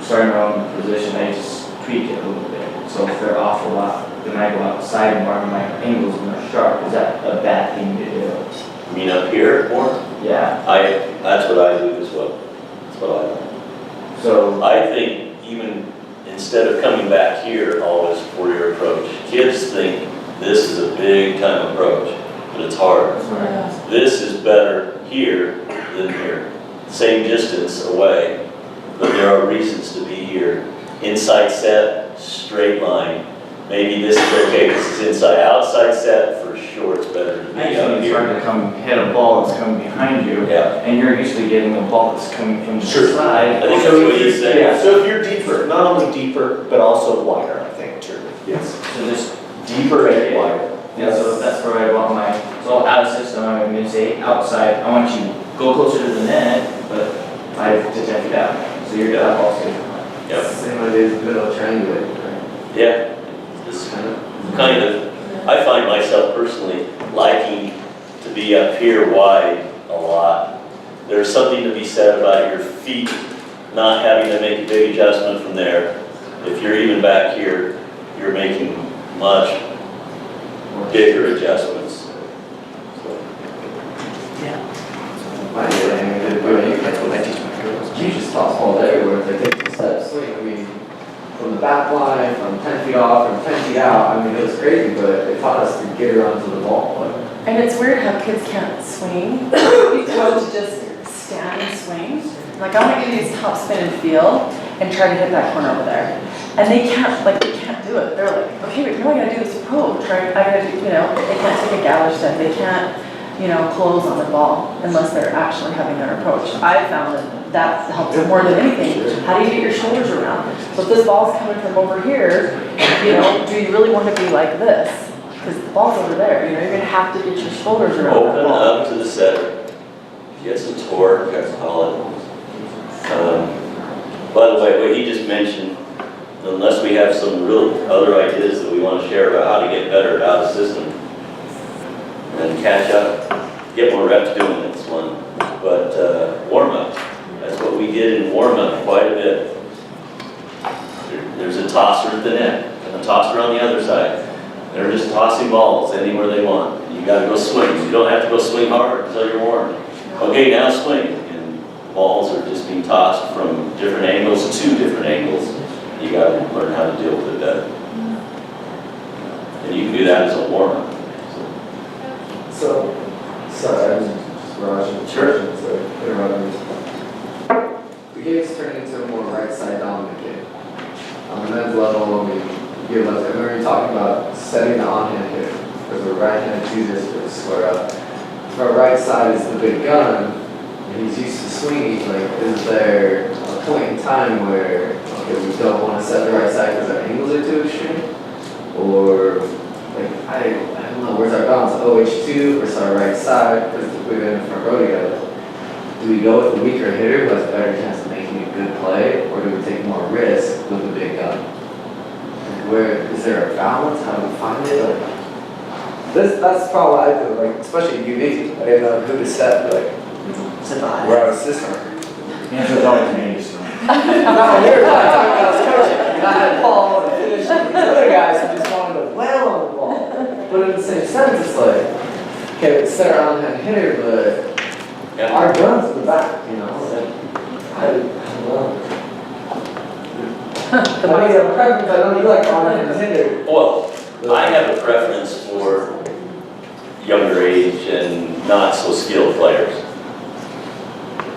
Starting my own position, I just tweak it a little bit. So if they're off a lot, then I go outside more and my angle's more sharp. Is that a bad thing to do? You mean up here more? Yeah. That's what I do as well. That's what I like. So I think even instead of coming back here always for your approach, kids think this is a big time approach, but it's hard. This is better here than here. Same distance away, but there are reasons to be here. Inside set, straight line. Maybe this is okay, this is inside. Outside set, for sure it's better to be actually, out it's hard here. to come hit a ball that's coming behind you, Yeah. and you're used to getting a ball that's coming from the Sure. side. I think that's what he's saying. Yeah, so if you're deeper, not only deeper, but also wider, I think, too. Yes. So just Deeper and wider. yeah, so that's where I want my, so out of system, I'm going to say outside, I want you to go closer to the net, but 5 to 10 feet out. So you're that ball safe. Yep. Same idea as good old triangle. Yeah. This kind of, I find myself personally liking to be up here wide a lot. There's something to be said about your feet not having to make a big adjustment from there. If you're even back here, you're making much bigger adjustments. My thing, you just toss balls everywhere, if they take the step swing, I mean, from the back line, from 10 feet off, from 10 feet out, I mean, it was crazy, but it taught us to get around to the ball. And it's weird how kids can't swing. You taught to just stand and swing. Like, I want to give these top spin and feel and try to hit that corner over there. And they can't do it. They're like, okay, but now I gotta do this approach, right? I gotta do, they can't take a gather step. They can't, close on the ball unless they're actually having their approach. I found that helps more than anything. How do you get your shoulders around? So if this ball's coming from over here, do you really want to be like this? Because the ball's over there, you're gonna have to get your shoulders around that Open ball. up to the setter. Get some torque, that's all it. By the way, what he just mentioned, unless we have some real other ideas that we want to share about how to get better out of system and catch up, get more reps doing this one. But warm up, that's what we did in warm up quite a bit. There's a tosser at the net and a tosser on the other side. They're just tossing balls anywhere they want. You got to go swing. You don't have to go swing hard until you're warm. Okay, now swing. And balls are just being tossed from different angles to different angles. You got to learn how to deal with it better. And you can do that as a warm-up. So, sorry, I was just rushing. Sure. So, interrupting. The game's turning into a more right side dominant game. On the men's level, I mean, you're left, I remember you talking about setting the on-hand hitter, because the right-hand chooses to square up. If our right side is the big gun, and he's used to swinging, like, is there a point in time where, okay, we don't want to set the right side because our angles are too extreme? Or, like, I don't know, where's our balance? OH2 versus our right side, because we've been in front row together. Do we go with the weaker hitter who has a better chance of making a good play, or do we take more risk with the big gun? Like, where is there a balance? How do we find it? Like, that's the problem I feel like, especially UV. I didn't know who to set, like, we're out of system. The answer is always me, so. No, we were talking about I was coaching. I mean, I had Paul and Fish and these other guys who just wanted to wail on the ball. But in the same sense, it's like, okay, we set our on-hand hitter, but our gun's in the back, you know? I don't know. I mean, you have a preference, I know you like on-hand hitter. Well, I have a preference for younger age and not so skilled players.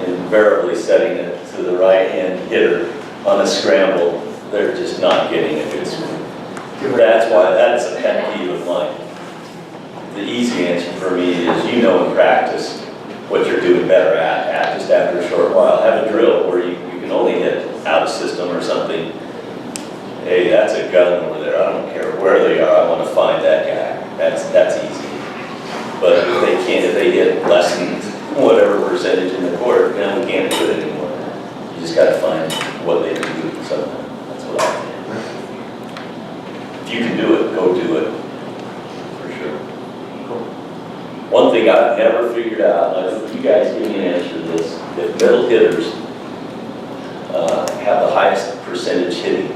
Invariably setting it to the right-hand hitter on a scramble, they're just not getting a good swing. That's why, that's a pet peeve of mine. The easy answer for me is, you know in practice what you're doing better at just after a short while. Have a drill where you can only hit out of system or something. Hey, that's a gun over there. I don't care where they are. I want to find that guy. That's easy. But if they can't, if they hit less than whatever percentage in the court, then we can't do it anymore. You just got to find what they can do. So that's what I think. If you can do it, go do it. For sure. One thing I've never figured out, and I hope you guys give me an answer to this, if middle hitters have the highest percentage hitting,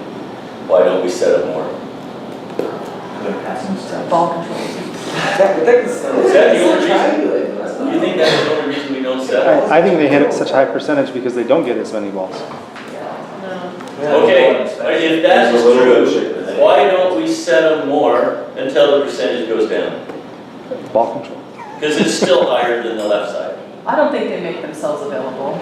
why don't we set up more? Ball control. Is that the only reason? You think that's the only reason we don't set up? I think they hit at such a high percentage because they don't get as many balls. Okay, if that is true, why don't we set them more until the percentage goes down? Ball control. Because it's still higher than the left side. I don't think they make themselves available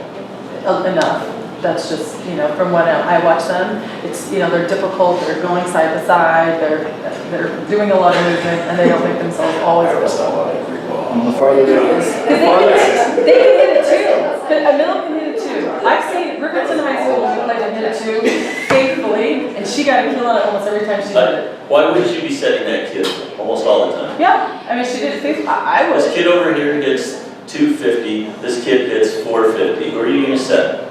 enough. That's just, you know, from when I watch them, it's, you know, they're difficult, they're going side to side, they're doing a lot of movement, and they don't make themselves always available. The farther they Because they can hit it too. A middle can hit it too. I've seen Riverton High School, she played and hit it too, faithfully, and she got a kill on it almost every time she did it. Why wouldn't you be setting that kid almost all the time? Yeah, I mean, she did it faithfully. I would. This kid over here hits 250, this kid hits 450. Who are you going to set?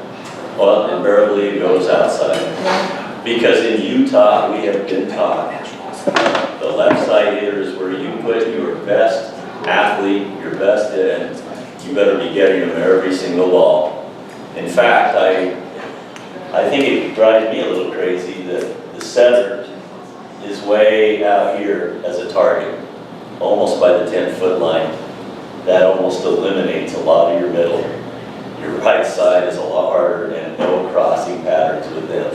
Well, invariably it goes outside. Because in Utah, we have been taught the left side hitter is where you put your best athlete, your best hit, and you better be getting them every single ball. In fact, I think it drives me a little crazy that the setter is way out here as a target, almost by the 10-foot line. That almost eliminates a lot of your middle. Your right side is a lot harder and no crossing patterns with them.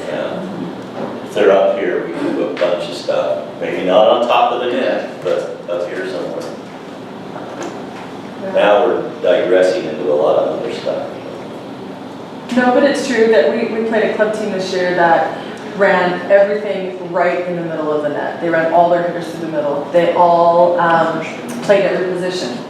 If they're up here, we can do a bunch of stuff. Maybe not on top of the net, but up here somewhere. Now we're digressing into a lot of other stuff. No, but it's true that we played a club team this year that ran everything right in the middle of the net. They ran all their hitters through the middle. They all played every position.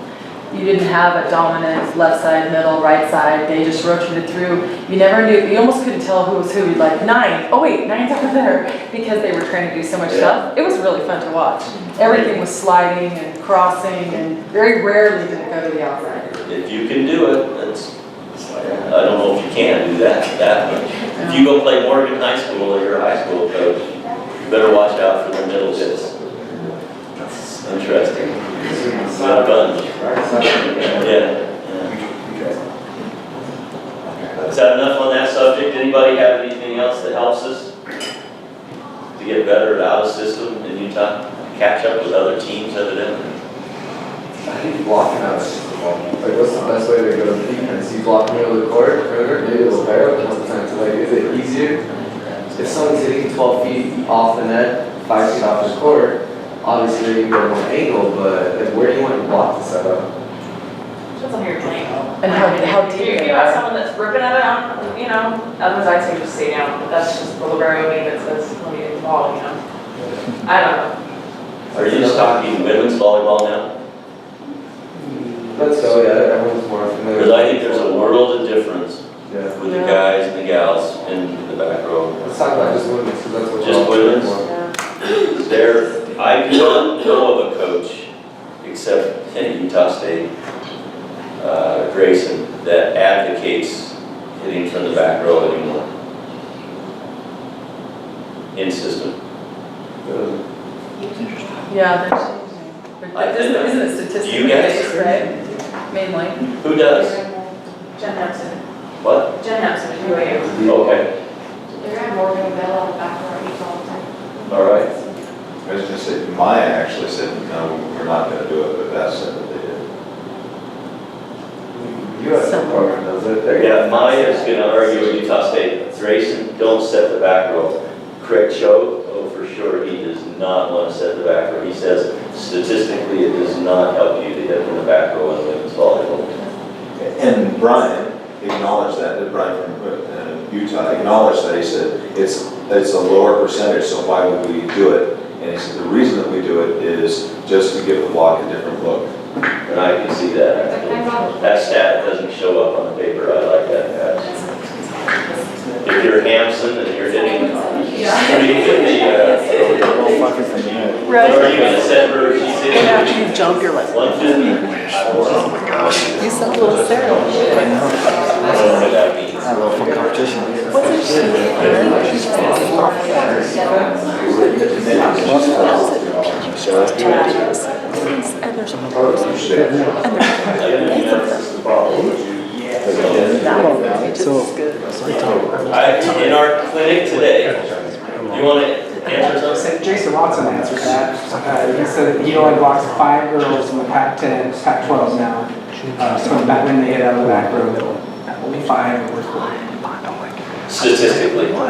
You didn't have a dominant left side, middle, right side. They just rotated through. You never knew, you almost couldn't tell who was who. You'd like, 9, oh wait, 9's over there, because they were trying to do so much stuff. It was really fun to watch. Everything was sliding and crossing, and very rarely did it go to the outside. If you can do it, I don't know if you can do that much. If you go play Morgan High School or you're a high school coach, you better watch out for the middle hits. Interesting. Not fun. Yeah. Is that enough on that subject? Anybody have anything else that helps us to get better at out of system in Utah? Catch up with other teams evidently? I think blocking out of system. Like, what's the best way to go to defense? You block middle of the court, further, maybe a little better, but most of the time, so like, is it easier? If someone's hitting 12 feet off the net, 5 feet off the court, obviously you can go more angle, but like, where do you want your block to set up? Depends on who you're playing. And how deep If they you have are. someone that's ripping at it, you know, otherwise I'd say just stay down. But that's just the libero me that says, let me get the ball, you know. I don't know. Are you just talking women's volleyball now? Let's go, yeah, everyone's more familiar. Because I think there's a world of difference Yeah. with the guys and the gals in the back row. Let's talk about just women's, because that's what. Just we're all women's? for. There, I do not know of a coach, except in Utah State, Grayson, that advocates hitting from the back row anymore. In system. Yeah, they're changing. I think- Isn't it Do statistically you guys? based, right? Mainly. Who does? Jen Hampson. What? Jen Hampson, UAM. Okay, They're at Morgan Bell on the back row each all the time. all right. I was gonna say, Maya actually said, no, we're not gonna do it, but Beth said that they did. You have some program, does it? There you go. Yeah, Maya's gonna argue with Utah State. Grayson, don't set the back row. Craig Cho, oh, for sure, he does not want to set the back row. He says statistically, it does not help you to hit from the back row in women's volleyball. And Brian acknowledged that, Brian from Utah acknowledged that. He said, it's a lower percentage, so why would we do it? And he said, the reason that we do it is just to give the block a different look. And I can see that, actually. That stat doesn't show up on the paper. I like that, guys. If you're Hampson and you're hitting, pretty good, Right. or you're gonna set her, she's hitting. And after you jump, you're like, 150. you sound a little Sarah. I don't know what that means. I love fun competition. Wasn't she? And there's a In our clinic today, you want to answer something? Jason Watson answered that. He said he only blocks 5 girls in the Pac-10, Pac-12 now. So back when they hit out of the back row, only 5 were recorded. Statistically. Are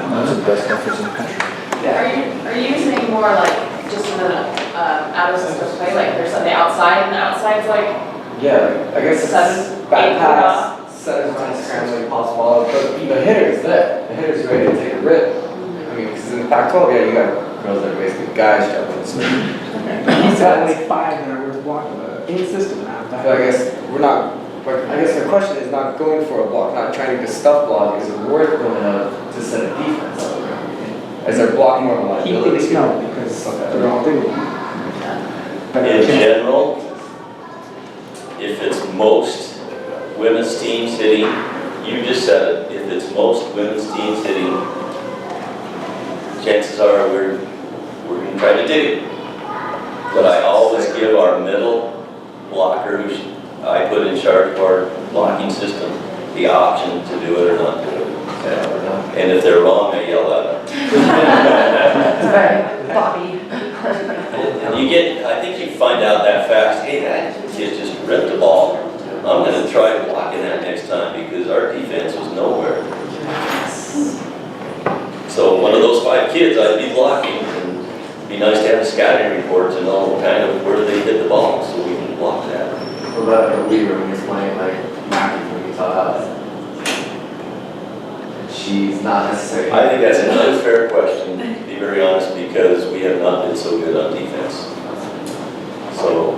you saying more like just in the out of system play, like there's on the outside and the outside's like Yeah, I guess Seven, it's back eight pass, set as much scrambling possible, but the hitter's there, the hitter's ready to take a rip. I mean, because in the Pac-12, yeah, you got girls that are basically guys jumping. So He said only 5 that are worth blocking in system now. I guess we're not, I guess the question is not going for a block, not trying to stuff block, is it worth going out to set a defense? Is there block more of a He liability? thinks no, because they're all doing it. In general, if it's most women's teams hitting, you just said it, if it's most women's teams hitting, chances are we're going to try to dig it. But I always give our middle blocker, who I put in charge of our blocking system, the option to do it or not do it. And if they're wrong, I yell at them. Bobby. And you get, I think you find out that fast, hey, that kid just ripped the ball. I'm going to try blocking that next time because our defense was nowhere. So one of those 5 kids I'd be blocking, and it'd be nice to have a scouting report to know kind of where they hit the ball so we can block that. What about a Weaver when you're playing like Mackie when you taught us? She's not necessarily. I think that's an unfair question, to be very honest, because we have not been so good on defense. So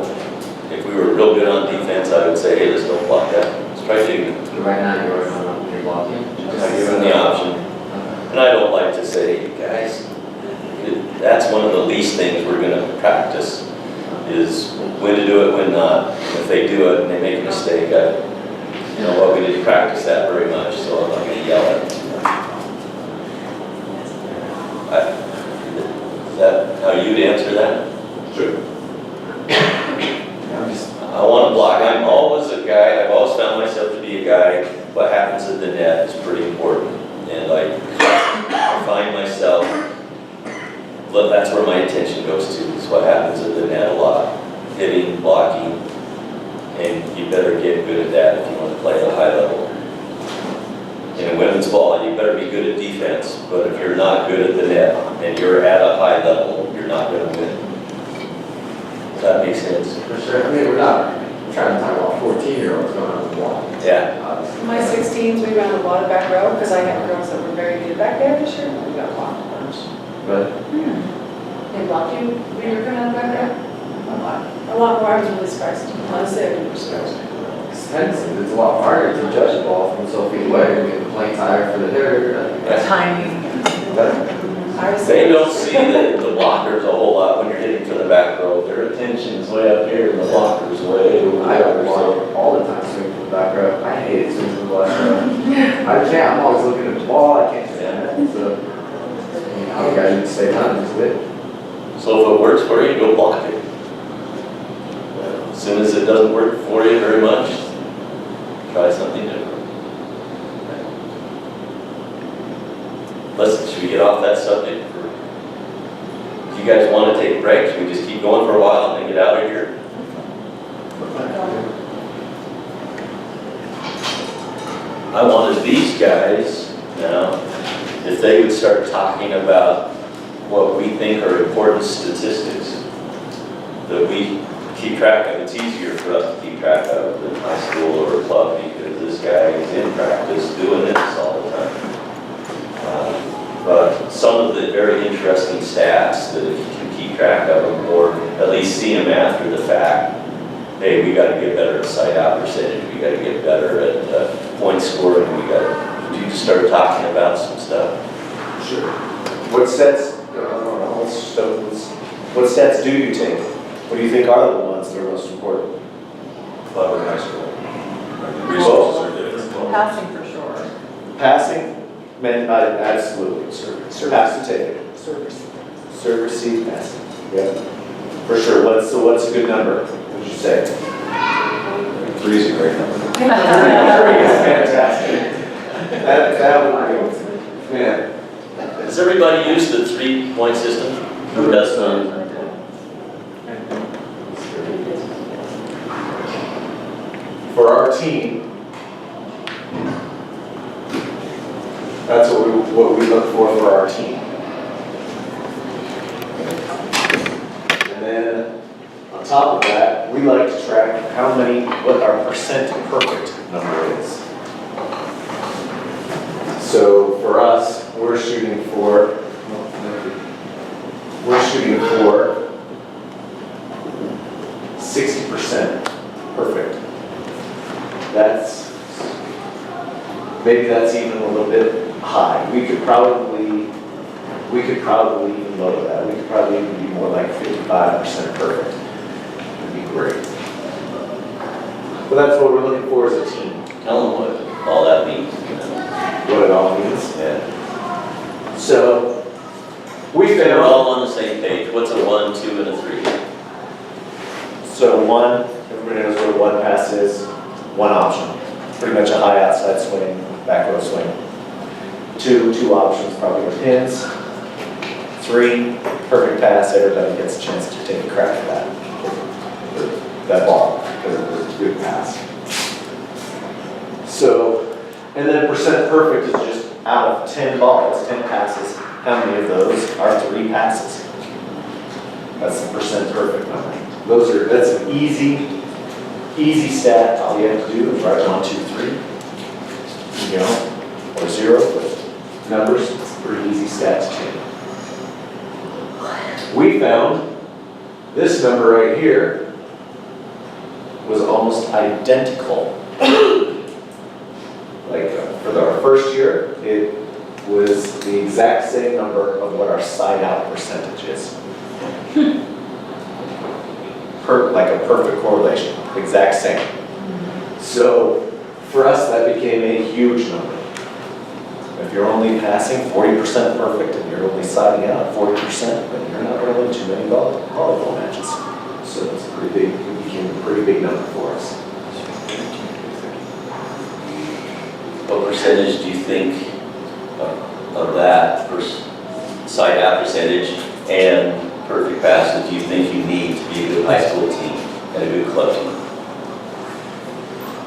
if we were real good on defense, I would say, hey, let's don't block that. Let's try shooting it. Right now you're blocking. I give them the option. And I don't like to say, guys, that's one of the least things we're going to practice, is when to do it, when not. If they do it and they make a mistake, you know what, we didn't practice that very much, so I'm not going to yell at them. Is that how you'd answer that? Sure. I want to block. I'm always a guy, I've always found myself to be a guy, what happens at the net is pretty important. And I find myself, but that's where my attention goes to, is what happens at the net a lot. Hitting, blocking, and you better get good at that if you want to play at a high level. In women's ball, you better be good at defense, but if you're not good at the net and you're at a high level, you're not going to win. Does that make sense? For sure. I mean, we're not trying to talk about 14-year-olds going on the wall. Yeah. My 16s, we ran a lot of back row because I had girls that were very good back there this year. We got blocked a bunch. But Yeah, they block you when you're coming out of the back row? A lot more, I was really surprised. Honestly, I was surprised. It's a lot harder to judge a ball from so feet away, we get the playing tire for the hitter. Timing. I was They don't see the blockers a whole lot when you're hitting for the back row. Their attention is way up here and the blockers way over I there. walk all the time swinging from the back row. I hate it swinging from the left row. I can't, I'm always looking at the ball, I can't stand it, so. I don't gotta even stay done, it's good. So if it works for you, go block it. As soon as it doesn't work for you very much, try something different. Should we get off that subject? If you guys want to take a break, should we just keep going for a while and then get out of here? I wanted these guys now, if they would start talking about what we think are important statistics that we keep track of. It's easier for us to keep track of than high school or a club because this guy is in practice doing this all the time. But some of the very interesting stats that if you can keep track of them or at least see them after the fact, hey, we got to get better at side out percentage, we got to get better at point scoring, you start talking about some stuff. Sure. What stats, what stats do you take? What do you think are the ones that are most important? Club or high school. Results are different. Passing for sure. Passing, absolutely. Pass to take. Service. Serve, receive, passing. Yeah, for sure. What's a good number, would you say? 3 is a great number. 3 is fantastic. That would be, man. Does everybody use the 3-point system? Who does not? For our team, that's what we look for our team. And then on top of that, we like to track what our percent perfect number is. So for us, we're shooting for 60% perfect. Maybe that's even a little bit high. We could probably even lower that. We could probably even be more like 55% perfect. It'd be great. But that's what we're looking for as a team. Tell them what all that means. What it all means. Yeah. So we We're found. all on the same page. What's a 1, 2, and a 3? So 1, everybody knows what a 1 pass is. 1 option. Pretty much a high outside swing, back row swing. 2 options, probably are pins. 3, perfect pass, everybody gets a chance to take a crack at that ball, because it was a good pass. So, and then percent perfect is just out of 10 balls, 10 passes, how many of those are 3 passes? That's the percent perfect number. That's an easy stat. All you have to do is write 1, 2, 3, or 0 with numbers. It's a pretty easy stat to change. We found this number right here was almost identical. Like for our first year, it was the exact same number of what our side out percentage is. Like a perfect correlation, exact same. So for us, that became a huge number. If you're only passing 40% perfect and you're only siding out 40%, then you're not going to win too many volleyball matches. So it's it became a pretty big number for us. What percentage do you think of that side out percentage and perfect passes do you think you need to be a good high school team and a good club team?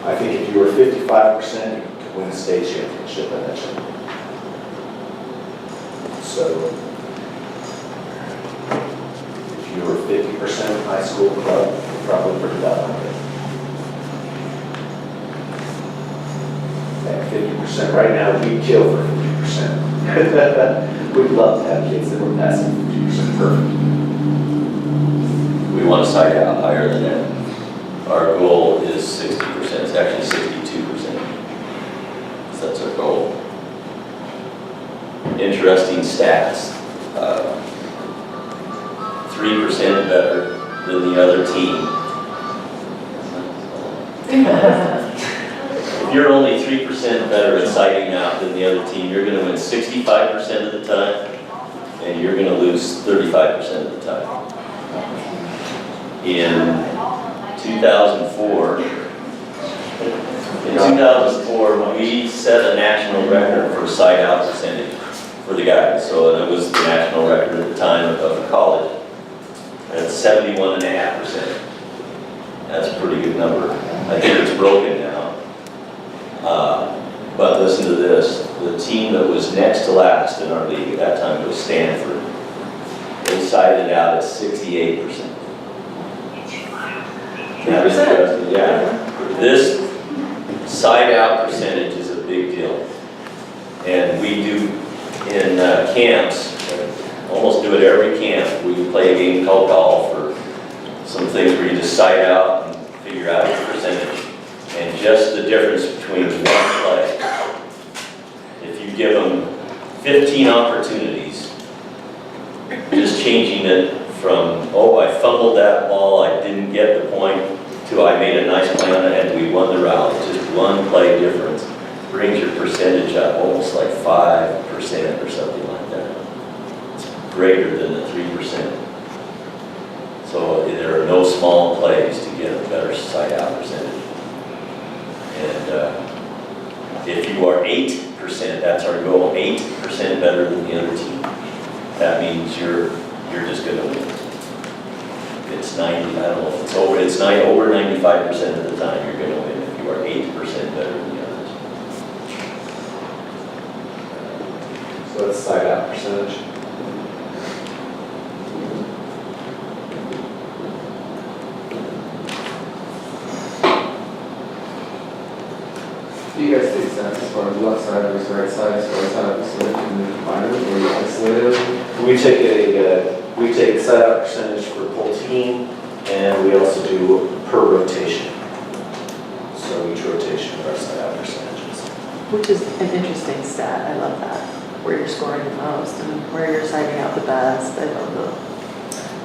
I think if you were 55%, you could win a state championship in that championship. So if you were 50% high school club, you're probably pretty bad on it. At 50% right now, we'd kill for 50%. We'd love to have kids that were passing 50% perfect. one side out higher than that. Our goal is 60%, it's actually 62%. So that's our goal. Interesting stats. 3% better than the other team. If you're only 3% better at sighting out than the other team, you're going to win 65% of the time, and you're going to lose 35% of the time. In 2004, we set a national record for sight out percentage for the guys. So it was the national record at the time of college. And it's 71.5%. That's a pretty good number. I think it's broken now. But listen to this. The team that was next to last in our league at that time was Stanford. They sighted out at 68%. That is interesting, yeah. This sight out percentage is a big deal. And we do in camps, almost do it every camp. We play a game called golf or some things where you just sight out and figure out your percentage. And just the difference between one play. If you give them 15 opportunities, just changing it from, oh, I fumbled that ball, I didn't get the point, to I made a nice play on it and we won the rally. Just one play difference brings your percentage up almost like 5% or something like that. It's greater than the 3%. So there are no small plays to get a better sight out percentage. And if you are 8%, that's our goal, 8% better than the other team. That means you're just going to win. It's 90, I don't know if it's over, it's over 95% of the time you're going to win if you are 8% better than the others. So that's sight out percentage. Do you guys take sense as far as left side versus right side, as far as how to select and combine them, or you isolate them? We take sight out percentage for the whole team, and we also do per rotation. So each rotation of our sight out percentages. Which is an interesting stat, I love that, where you're scoring the most and where you're sighting out the best, I love that.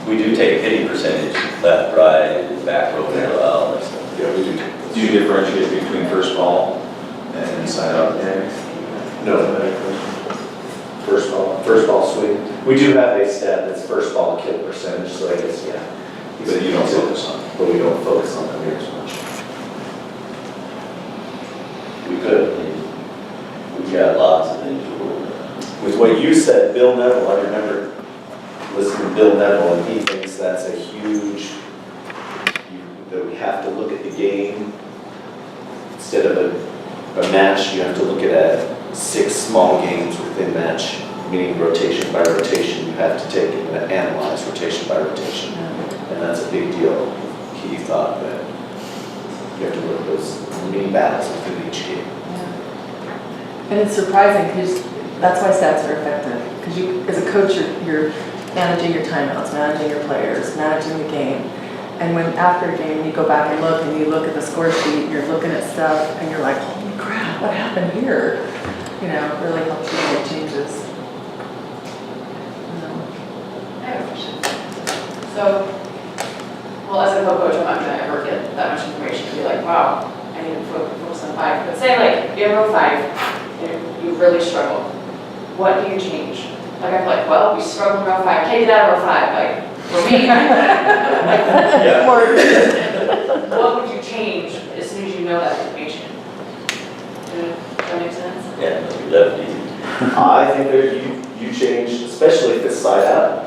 We do take hitting percentage, left, right, back row, middle, all that stuff. Yeah, we do. Do you differentiate between first ball and inside out? No. First ball swing. We do have a stat that's first ball kill percentage, so I guess, yeah. But you don't focus on it. But we don't focus on that near as much. We could. We've got lots of things to work on. With what you said, Bill Neville, I remember listening to Bill Neville, and he thinks that's a huge, that we have to look at the game. Instead of a match, you have to look at 6 small games within match, meaning rotation by rotation. You have to take and analyze rotation by rotation. And that's a big deal. He thought that you have to look at those mini battles within each game. And it's surprising because that's why stats are effective. Because you, as a coach, you're managing your timeouts, managing your players, managing the game. And when after a game you go back and you look at the score sheet, you're looking at stuff and you're like, holy crap, what happened here? You know, it really helps you make changes. I have a question. So, well, as a co-coach, I'm not gonna ever get that much information and be like, wow, I need to focus on 5. But say like, you have row 5, and you really struggle. What do you change? Like, I'm like, well, we struggled in row 5, can't get out of row 5, like, for me. What would you change as soon as you know that information? Does that make sense? Yeah, definitely. I think that you change, especially if it's side out.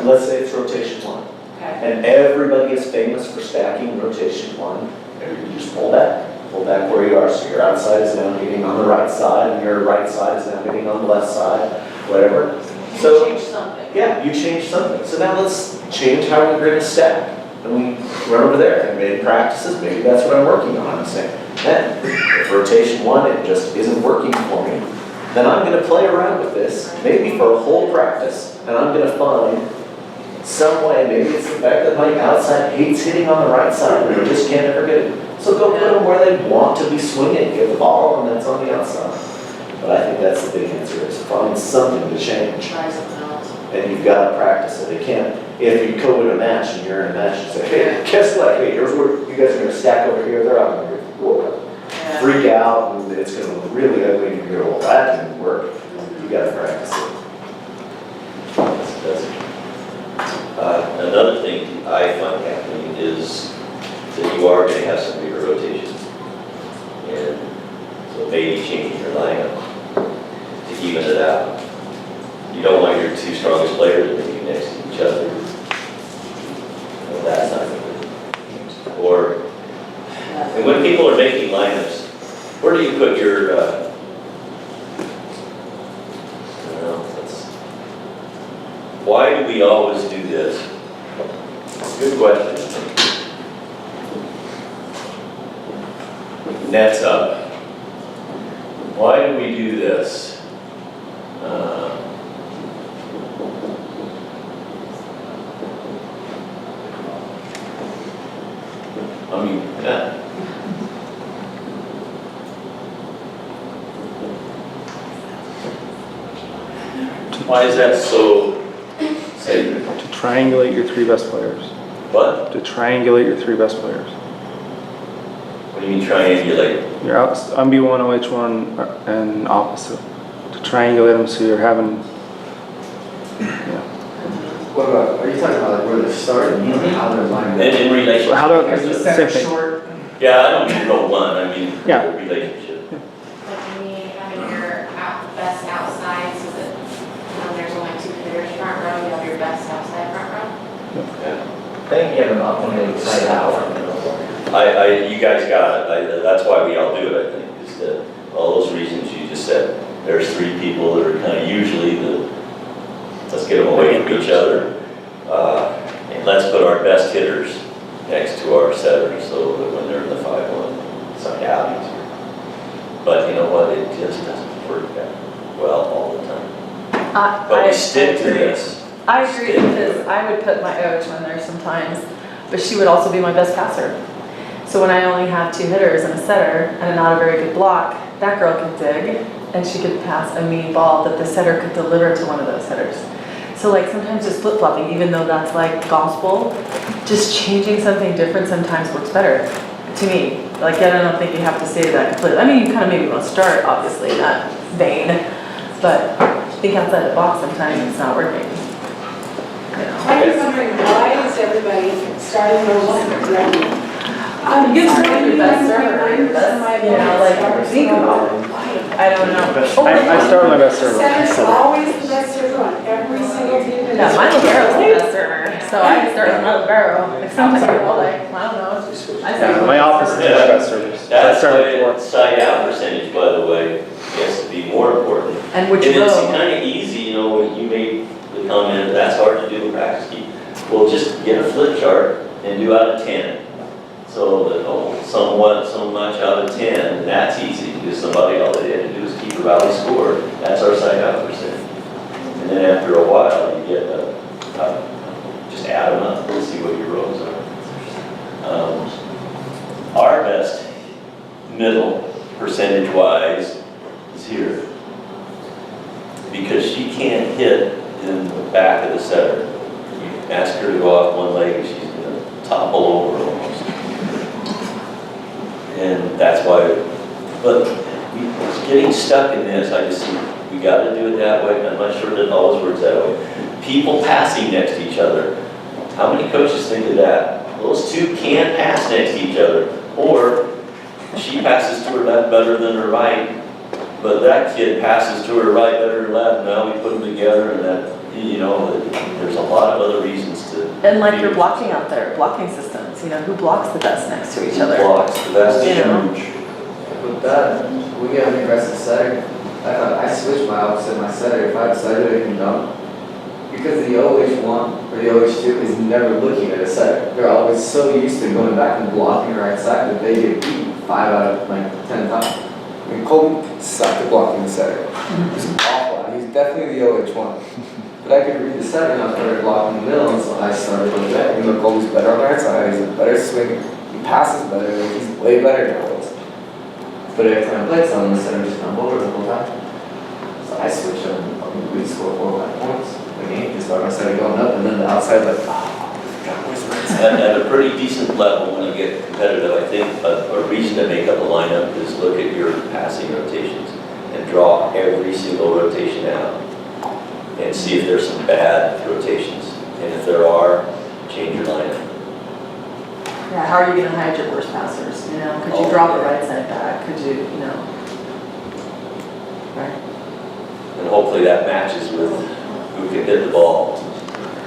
Let's say it's rotation 1. Okay. And everybody is famous for stacking rotation 1. You just pull back where you are. So your outside is now hitting on the right side, and your right side is now hitting on the left side, whatever. So change something. Yeah, you change something. So now let's change how we're going to stack. And we run over there and made practices. Maybe that's what I'm working on. I'm saying, man, if rotation 1, it just isn't working for me, then I'm going to play around with this, maybe for a whole practice, and I'm going to find some way, maybe it's the fact that my outside hates hitting on the right side, and they just can't ever get it. So go put them where they want to be swinging, get the ball, and that's on the outside. But I think that's the big answer, is find something to change. Try something else. And you've got to practice it. They can't, if you go in a match and you're in a match and say, hey, guess what? Hey, here's where you guys are going to stack over here. They're out here. Yeah. Freak out, and it's going to look really ugly. And you go, well, that didn't work. You got to practice it. Another thing I find happening is that you are going to have some bigger rotations. And so maybe changing your lineup to even it out. You don't want your two strongest players to be next to each other. Well, that's not good. Or, and when people are making lineups, where do you put your, I don't know, why do we always do this? Good question. Nets up. Why do we do this? I mean, yeah. Why is that so sacred? To triangulate your three best players. What? To triangulate your three best players. What do you mean triangulate? Your MB1, OH1, and opposite. To triangulate them so you're having, What about, are you talking about like where they're starting, or how they're lined And up? in relationship. how do, Because the same center thing. short. Yeah, I don't mean row one, I mean Yeah. relationship. Like me having your best outside so that when there's only two hitters front row, you have your best outside front row. I think you have an optimal side out. You guys got it. That's why we all do it, I think, is that all those reasons you just said. There's three people that are kind of usually let's get them away from each other. And let's put our best hitters next to our setters so that when they're in the 5-1, it's not out easier. But you know what? It just doesn't work that well all the time. But we stick to this. I agree, because I would put my OH1 there sometimes, but she would also be my best passer. So when I only have two hitters and a setter and not a very good block, that girl could dig and she could pass a mean ball that the setter could deliver to one of those hitters. So like sometimes just flip-flopping, even though that's like gospel, just changing something different sometimes works better to me. Like I don't think you have to say that completely. I mean, you kind of maybe want to start obviously in that vein, but think outside the box sometimes it's not working. You know. I'm just wondering, why is everybody starting their one? You give your best server, your best, you know, like think about it. I don't know. I start with my best server. Center's always the best server on every single team. Yeah, my libero's the best server, so I start with my libero. Like sometimes people like, I don't know. I Yeah, say my opposite is my best servers. So I That's start with why four. side out percentage, by the way, has to be more important. And which And it's row? kind of easy, you know, when you made the comment, that's hard to do in practice. Well, just get a flip chart and do out of 10. So that, so much out of 10, that's easy, because somebody, all they had to do is keep a rally score. That's our side out percentage. And then after a while, you get, just add them up, and see what your rows are. Our best middle, percentage-wise, is here. Because she can't hit in the back of the setter. You ask her to go off one leg, she's going to topple over almost. And that's why, but getting stuck in this, I just see, we got to do it that way. I'm not sure that it always works that way. People passing next to each other. How many coaches think of that? Those two can't pass next to each other. Or she passes to her left better than her right, but that kid passes to her right better than left. Now we put them together, and that, you know, there's a lot of other reasons to. And like you're blocking out there, blocking systems, you know, who blocks the best next to each other? Blocks the best. You know? With that, we get an aggressive setter. I switch my opposite, my setter. If I decided I can dump, because the OH1 or the OH2 is never looking at a setter. They're always so used to going back and blocking the right side that they get beat 5 out of like 10 times. I mean, Colton sucked at blocking the setter. He's awful. He's definitely the OH1. But I could read the set and I was better at blocking the middle, and so I started with that. You know, Colby's better on the right side, he's a better swinger, he passes better, he's way better nowadays. But every time I blitz on the center, just come over the whole time. So I switched him, we score 4 or 5 points a game, just by my side going up, and then the outside like, oh, God, where's the right side? At a pretty decent level, when you get competitive, I think a reason to make up a lineup is look at your passing rotations and draw every single rotation out and see if there's some bad rotations. And if there are, change your lineup. Yeah, how are you gonna hide your worst passers, you know? Could you drop a right side back? Could you, you know? Right. And hopefully that matches with who can hit the ball,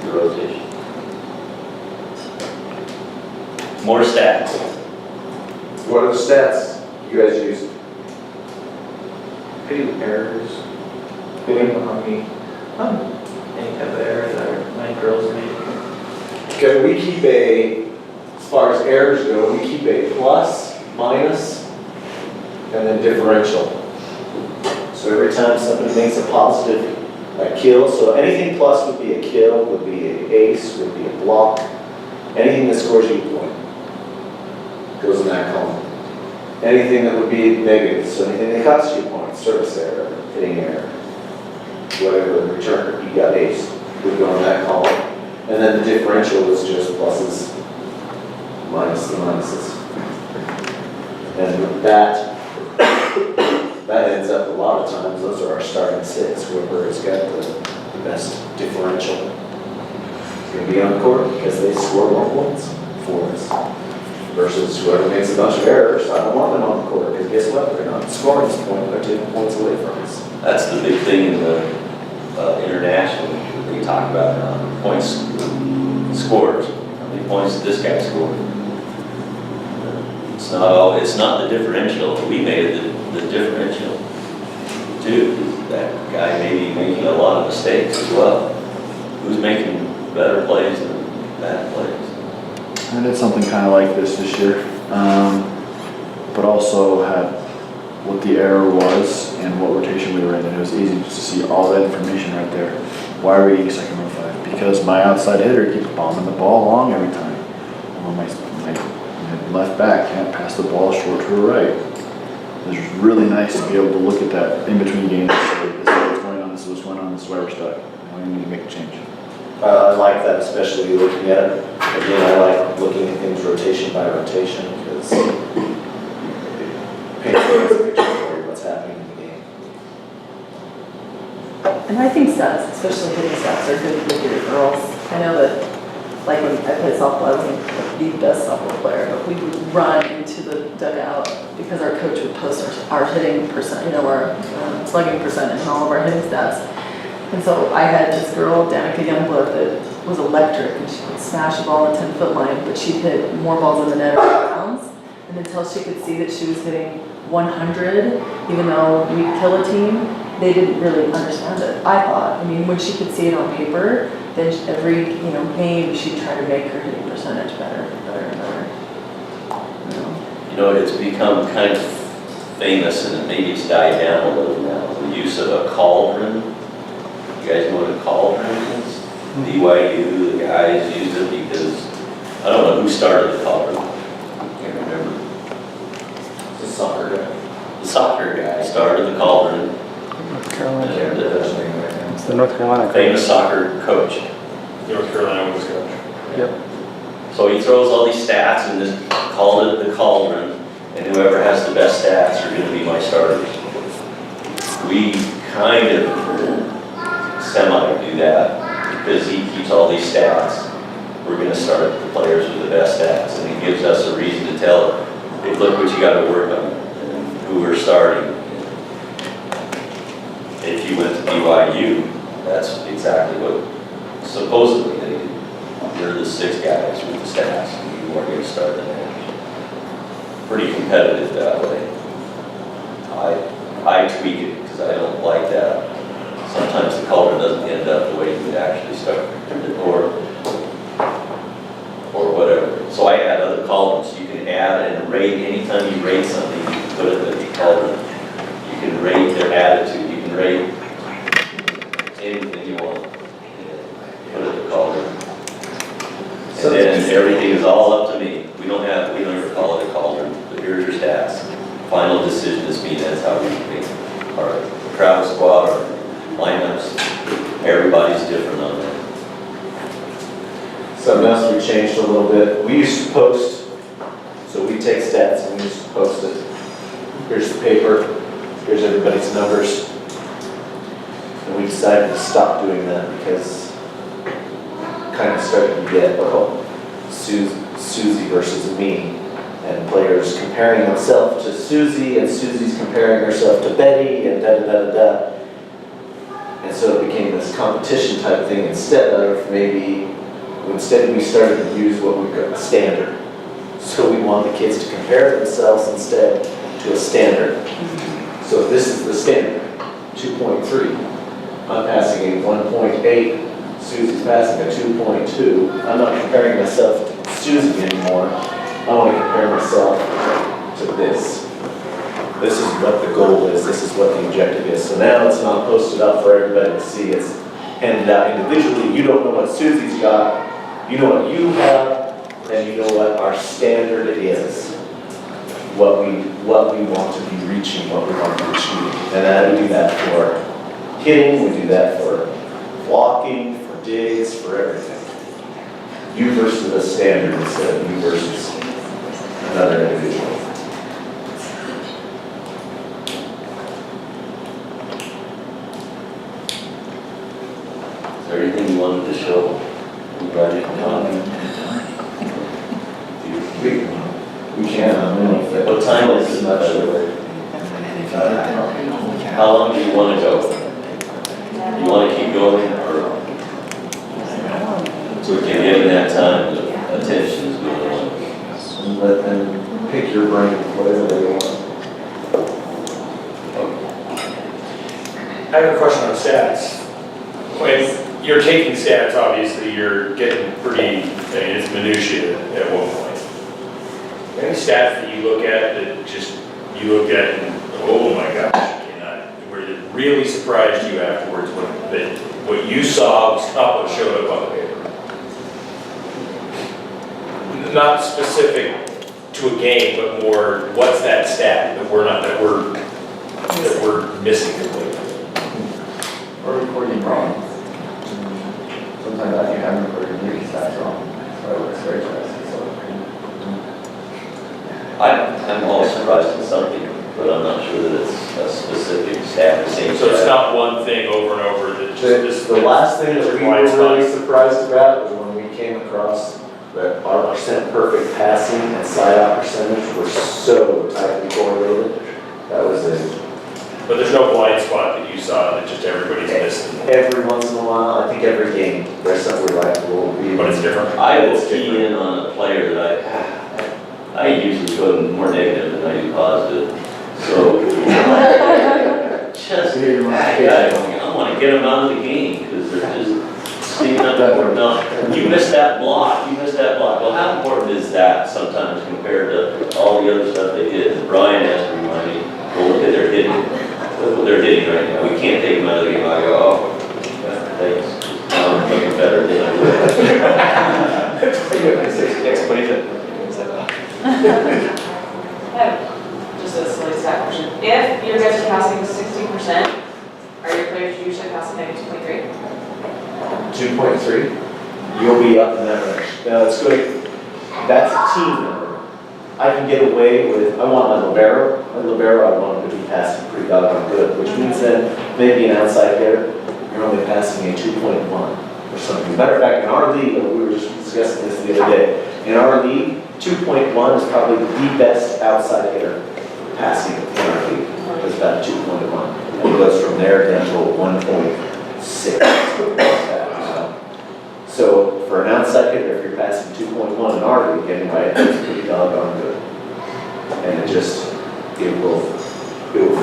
the rotation. More stats. What are the stats you guys use? I do errors, depending on any type of errors that my girls make. Okay, we keep as far as errors go, we keep a plus, minus, and then differential. So every time somebody makes a positive, a kill, so anything plus would be a kill, would be an ace, would be a block. Anything that scores you a point goes in that column. Anything that would be negative, so anything that costs you a point, service error, hitting error, whatever, return, you got ace, would go in that column. And then the differential is just pluses, minus the minuses. And that ends up a lot of times, those are our starting 6, whoever has got the best differential is going to be on the court because they score more points for us. Versus whoever makes a bunch of errors, I don't want them on the court because guess what? They're not scoring this point, they're taking points away from us. That's the big thing in the international, they talk about points scores. How many points did this guy score? It's not the differential. We made the differential too. That guy may be making a lot of mistakes as well. Who's making better plays than bad plays? I did something kind of like this year, but also had what the error was and what rotation we were in, and it was easy just to see all that information right there. Why are we eating second row 5? Because my outside hitter keeps bombing the ball long every time. Or my left back can't pass the ball short to the right. It's really nice to be able to look at that in between games and say, this is what's going on, this is what's going on, this is why we're stuck. We need to make a change. I like that, especially looking at it. Again, I like looking at things rotation by rotation because it paints a picture for you what's happening in the game. And I think stats, especially hitting stats, are good with your girls. I know that, like when I played softball, I wasn't the best softball player, but we would run into the dugout because our coach would post our hitting percent, you know, our slugging percent and all of our hitting stats. And so I had this girl, Danica Youngblood, that was electric, and she would smash the ball on the 10-foot line, but she'd hit more balls in the net or pounds. And until she could see that she was hitting 100, even though we'd kill a team, they didn't really understand it, I thought. I mean, when she could see it on paper, then every game she'd try to make her hitting percentage better and better. You know, it's become kind of famous, and maybe it's died down a little now, the use of a cauldron. You guys know what a cauldron is? BYU, the guys used it because, I don't know who started the cauldron. I can't remember. It's a soccer guy. The soccer guy started the cauldron. North Carolina. And, It's the North Carolina. famous soccer coach. North Carolina was coach. Yep. So he throws all these stats and just called it the cauldron, and whoever has the best stats are going to be my starters. We kind of semi-do that because he keeps all these stats. We're going to start the players with the best stats, and it gives us a reason to tell, hey, look what you got to work on and who we're starting. If you went to BYU, that's exactly what supposedly they do. You're the 6 guys with the stats, and you are going to start the match. Pretty competitive that way. I tweak it because I don't like that. Sometimes the cauldron doesn't end up the way you would actually start, or whatever. So I add other columns. You can add and rate. Anytime you rate something, you can put it in the cauldron. You can rate their attitude. You can rate anything you want. everything is all up to me. We don't ever call it a cauldron, but here's your stats. Final decision is me, that's how we make our travel squad, our lineups. Everybody's different on that. Something else we changed a little bit. We used to post, so we take stats and we used to post it. Here's the paper, here's everybody's numbers. And we decided to stop doing that because it kind of started to get, Susie versus me. And players comparing themselves to Susie, and Susie's comparing herself to Betty, and da-da-da-da-da. And so it became this competition type thing instead we started to use what we call a standard. So we want the kids to compare themselves instead to a standard. So this is the standard, 2.3. I'm passing a 1.8, Susie's passing a 2.2. I'm not comparing myself to Susie anymore. I want to compare myself to this. This is what the goal is, this is what the objective is. So now it's not posted up for everybody to see, it's handed out individually. You don't know what Susie's got, you know what you have, and you know what our standard is. What we want to be reaching, what we want to achieve. And we do that for hitting, we do that for walking, for digs, for everything. You versus a standard instead of you versus another individual. Is there anything you wanted to show? Anybody? We can, I don't know if What time is it? How long do you want to go? You want to keep going, or so we can get in that time, the attention is going and let them pick your brain, whatever they want. I have a question on stats. When you're taking stats, obviously, you're getting pretty, it's minutiae at one point. Any stats that you look at that just, you look at and, oh my gosh, where it really surprised you afterwards, what you saw was not what showed up on the paper? Not specific to a game, but more, what's that stat that we're missing completely? Or recording wrong. Sometimes I think I'm recording your stats wrong. So it looks very fast. I'm always surprised at something, but I'm not sure that it's a specific stat, the same So it's stat. not one thing over and over that just this. The last thing that we were blind spot. really surprised about was when we came across that our percent perfect passing and side out percentage were so tightly correlated. That was it. But there's no blind spot that you saw that just everybody's missing. Every once in a while, I think every game, there's something we're like, we'll be. But it's different. I will key in on a player that I usually go more negative than I do positive. So, just, I want to get them out of the game because they're just speaking up or not. You missed that block, you missed that block. Well, how important is that sometimes compared to all the other stuff they did? And Brian has to remind me, well, look at their hitting. Look what they're hitting right now. We can't take them out of the game. I go, oh, thanks. Now I'm looking better than I would. Explain it. Just a silly stat question. If you guys are passing 60%, are your players usually passing maybe 2.3? 2.3, you'll be up in that range. Now, it's good. That's a team number. I can get away with, I want my libero. My libero, I want him to be passing pretty doggone good, which means then maybe an outside hitter, you're only passing a 2.1 or something. Matter of fact, in our league, we were just discussing this the other day, in our league, 2.1 is probably the best outside hitter passing in our league. It's about 2.1. And it goes from there down to 1.6. So for an outside hitter, if you're passing 2.1 in our league anyway, it's pretty doggone good. And it will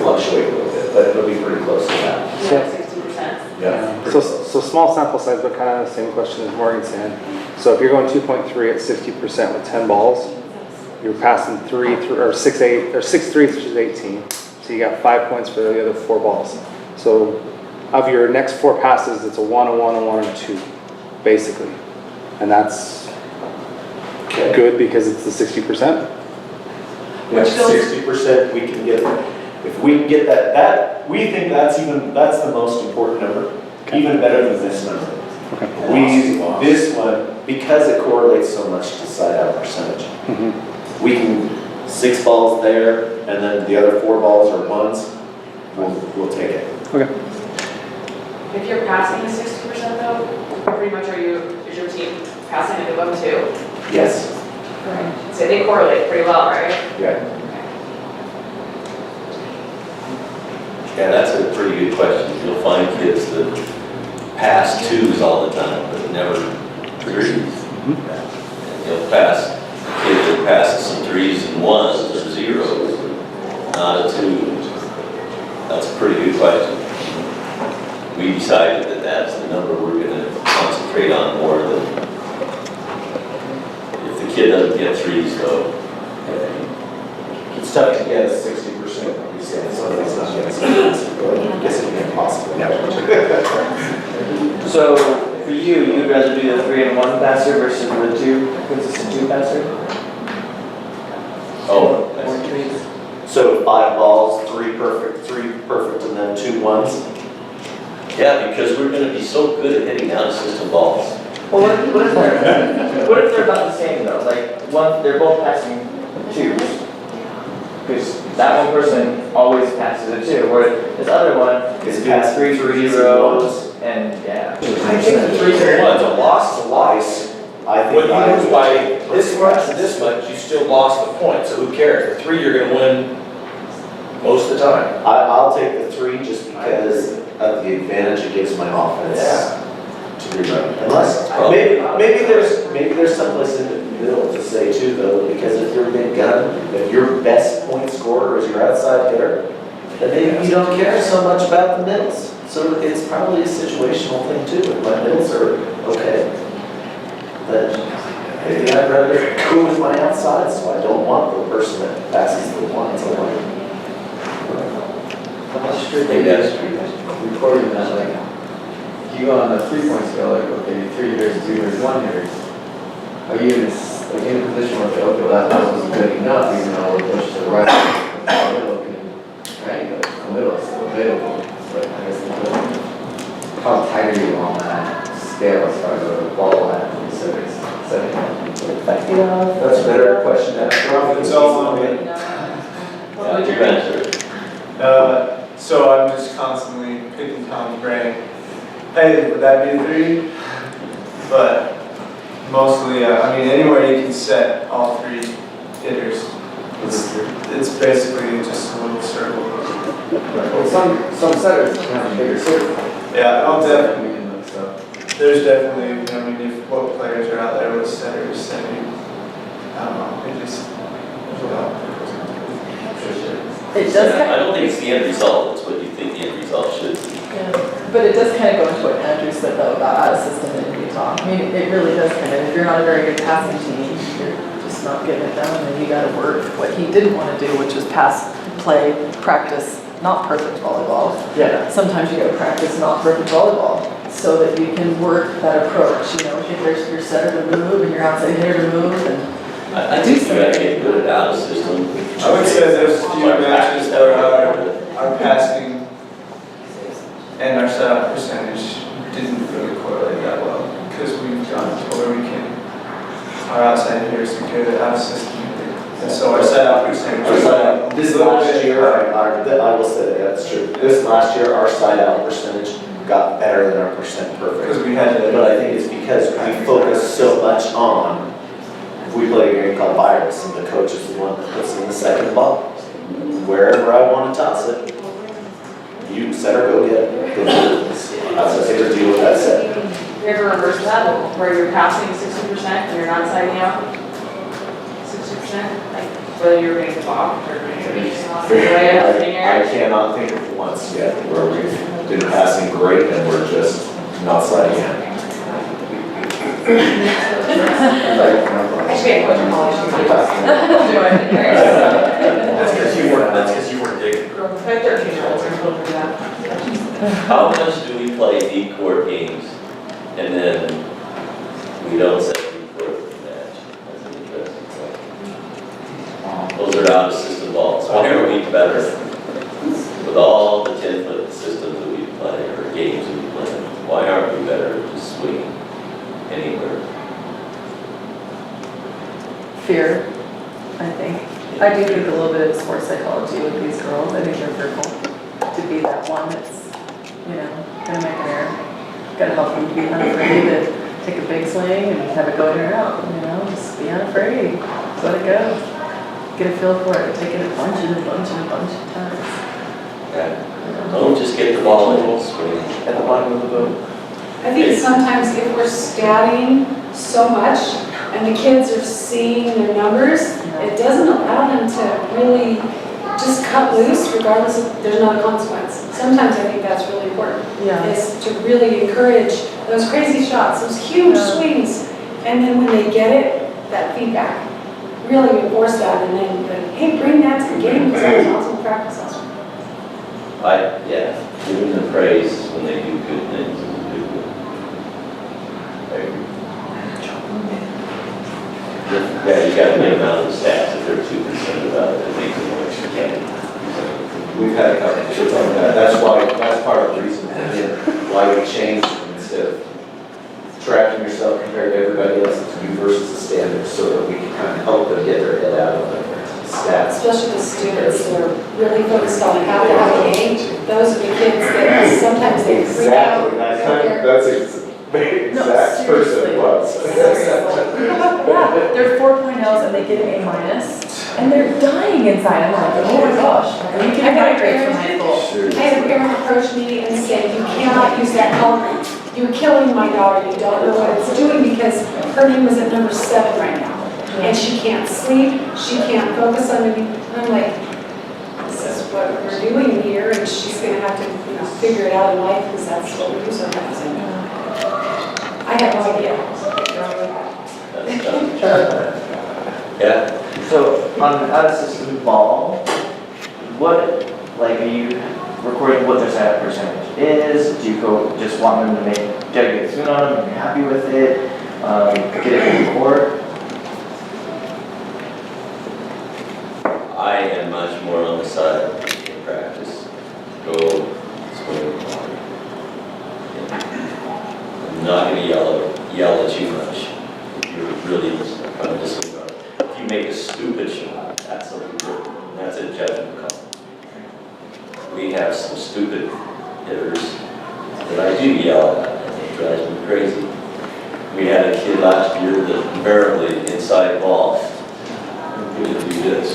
fluctuate a little bit, but it'll be pretty close to that. Yeah, 60%. Yeah. So small sample size, but kind of the same question as Morgan said. So if you're going 2.3 at 60% with 10 balls, you're passing 6.8 or 6.3, which is 18. So you got 5 points for the other 4 balls. So of your next 4 passes, it's a 1, a 1, a 1, and a 2, basically. And that's Okay. good because it's the 60%. Which 60% we can get, if we can get that, we think that's the most important number, even better than this number. This one, because it correlates so much to side out percentage, we can 6 balls there, and then the other 4 balls are ones, we'll take it. Okay. If you're passing the 60% though, pretty much is your team passing it above 2? Yes. So they correlate pretty well, right? Yeah. Yeah, that's a pretty good question. You'll find kids that pass 2s all the time, but never 3s. And you'll pass a kid that passes some 3s and 1s or 0s, not a 2. That's a pretty good question. We decided that that's the number we're going to concentrate on more than if the kid doesn't get 3s though. It's tough to get a 60%, we say, so it's not getting 60%, but I guess it'd be impossible. So for you, you'd rather do the 3 and 1 passer versus the 2 consistent 2 passer? Oh, So 5 balls, 3 perfect, and then 2 ones? yeah, because we're going to be so good at hitting out of system balls. Well, what if they're about the same though? Like they're both passing 2s. Because that one person always passes a 2, where this other one is pass 3 zeros, and yeah. I think the 3s and 1s, a loss is a loss. I think What you lose by this much and this much, you still lost the point, so who cares? The 3 you're gonna win most of the time. I'll take the 3 just because of the advantage it gives my offense to rerun. Unless, maybe there's someplace in the middle to say too though, because if you're a big gun, if your best point scorer is your outside hitter, then maybe you don't care so much about the middles. So it's probably a situational thing too. If my middles are okay, then maybe I'd rather go with my outside, so I don't want the person that passes the ones. I want Maybe that's recording that, like, you go on the 3-point scale, like, okay, 3 hitters, 2 hitters, 1 hitters. Are you in a position where, okay, well, that wasn't good enough, even though we're pushed to the right, the middle can, the middle is still available. But I guess the question, how tight are you on that scale as far as the ball at setting? That's a better question to ask. It's all on me. Yeah, you answer. So I'm just constantly picking Tom's brain. Hey, would that be a 3? But mostly, I mean, anywhere you can set all 3 hitters. It's basically just a little circle. Well, some setters have a bigger circle. Yeah, I'll definitely. There's definitely, I mean, if what players are out there with setters setting, I don't know, it just, It does I don't think it's the end result, it's what you think the end result should be. Yeah, but it does kind of go into what Andrew said though about out of system in Utah. I mean, it really does kind of, if you're not a very good passing team, you're just not getting it done, and you gotta work what he didn't want to do, which was pass, play, practice, not perfect volleyball. Yeah. Sometimes you gotta practice not perfect volleyball, so that you can work that approach, you know, get your setter to move and your outside hitter to move, and I think you gotta get good at out of system. I would say there's a few matches where our passing and our setup percentage didn't really correlate that well, because we've gotten to where we can, our outside hitters are good at out of system. And so our setup percentage was This last year, I will say that's true. This last year, our side out percentage got better than our percent perfect. because we had to. But I think it's because we focus so much on, if we play a game called virus, and the coach is the one that puts in the second ball. Wherever I want to toss it, you setter go get it. That's what they deal with that set. You ever reverse that, where you're passing 60% and you're not siding out 60%? Like, whether you're getting blocked or I cannot think of once yet where we've been passing great and we're just not sliding out. I should get a coach in college. That's because you weren't digging. 13-year-olds are supposed to do that. How much do we play deep court games and then we don't set deep court match? they're out of system balls. Why are we better with all the 10-foot systems that we play or games that we play? Why aren't we better at just swinging anywhere? Fear, I think. I do think a little bit of sports psychology with these girls. I think they're fearful to be that one that's, gonna make an error. Gotta help them be unafraid to take a big swing and have it go in or out, just be unafraid. Let it go. Get a feel for it. Take it a bunch and a bunch and a bunch of times. Yeah. Don't just get the ball and swing. At the bottom of the boat. I think sometimes if we're scatting so much and the kids are seeing their numbers, it doesn't allow them to really just cut loose regardless of, there's not a consequence. Sometimes I think that's really important, is to really encourage those crazy shots, those huge swings, and then when they get it, that feedback. Really enforce that and then, hey, bring that to the game because that was awesome practice last week. Giving them praise when they do good things. Yeah, you gotta make them out of the stats if they're too concerned about it, and make them more excited. We've had a couple of issues on that. That's part of the reason why we changed instead of tracking yourself compared to everybody else, it's you versus the standards, so that we can kind of help them get their head out of the stats. Especially the students that are really focused on how to have a game. Those are the kids that sometimes they freak out. That's the exact person it was. Yeah, they're 4.0s and they get an A-, and they're dying inside. I'm like, oh my gosh, are you getting high grades from high school? I had a parent approach me and say, you cannot use that coloring. You're killing my daughter. You don't know what it's doing because her name was at number 7 right now. And she can't sleep. She can't focus on anything. I'm like, this is what we're doing here, and she's going to have to figure it out in life because that's what we do sometimes. And I have no idea. Yeah. So on out of system ball, are you recording what their set percentage is? Do you just want them to get a swing on them and you're happy with it? Get it in the court? I am much more on the side in practice. Go swing. I'm not going to yell at you much. If you're really trying to disregard. If you make a stupid shot, that's a judgment call. We have some stupid hitters that I do yell at, and it drives me crazy. We had a kid last year that invariably inside ball, I'm going to do this.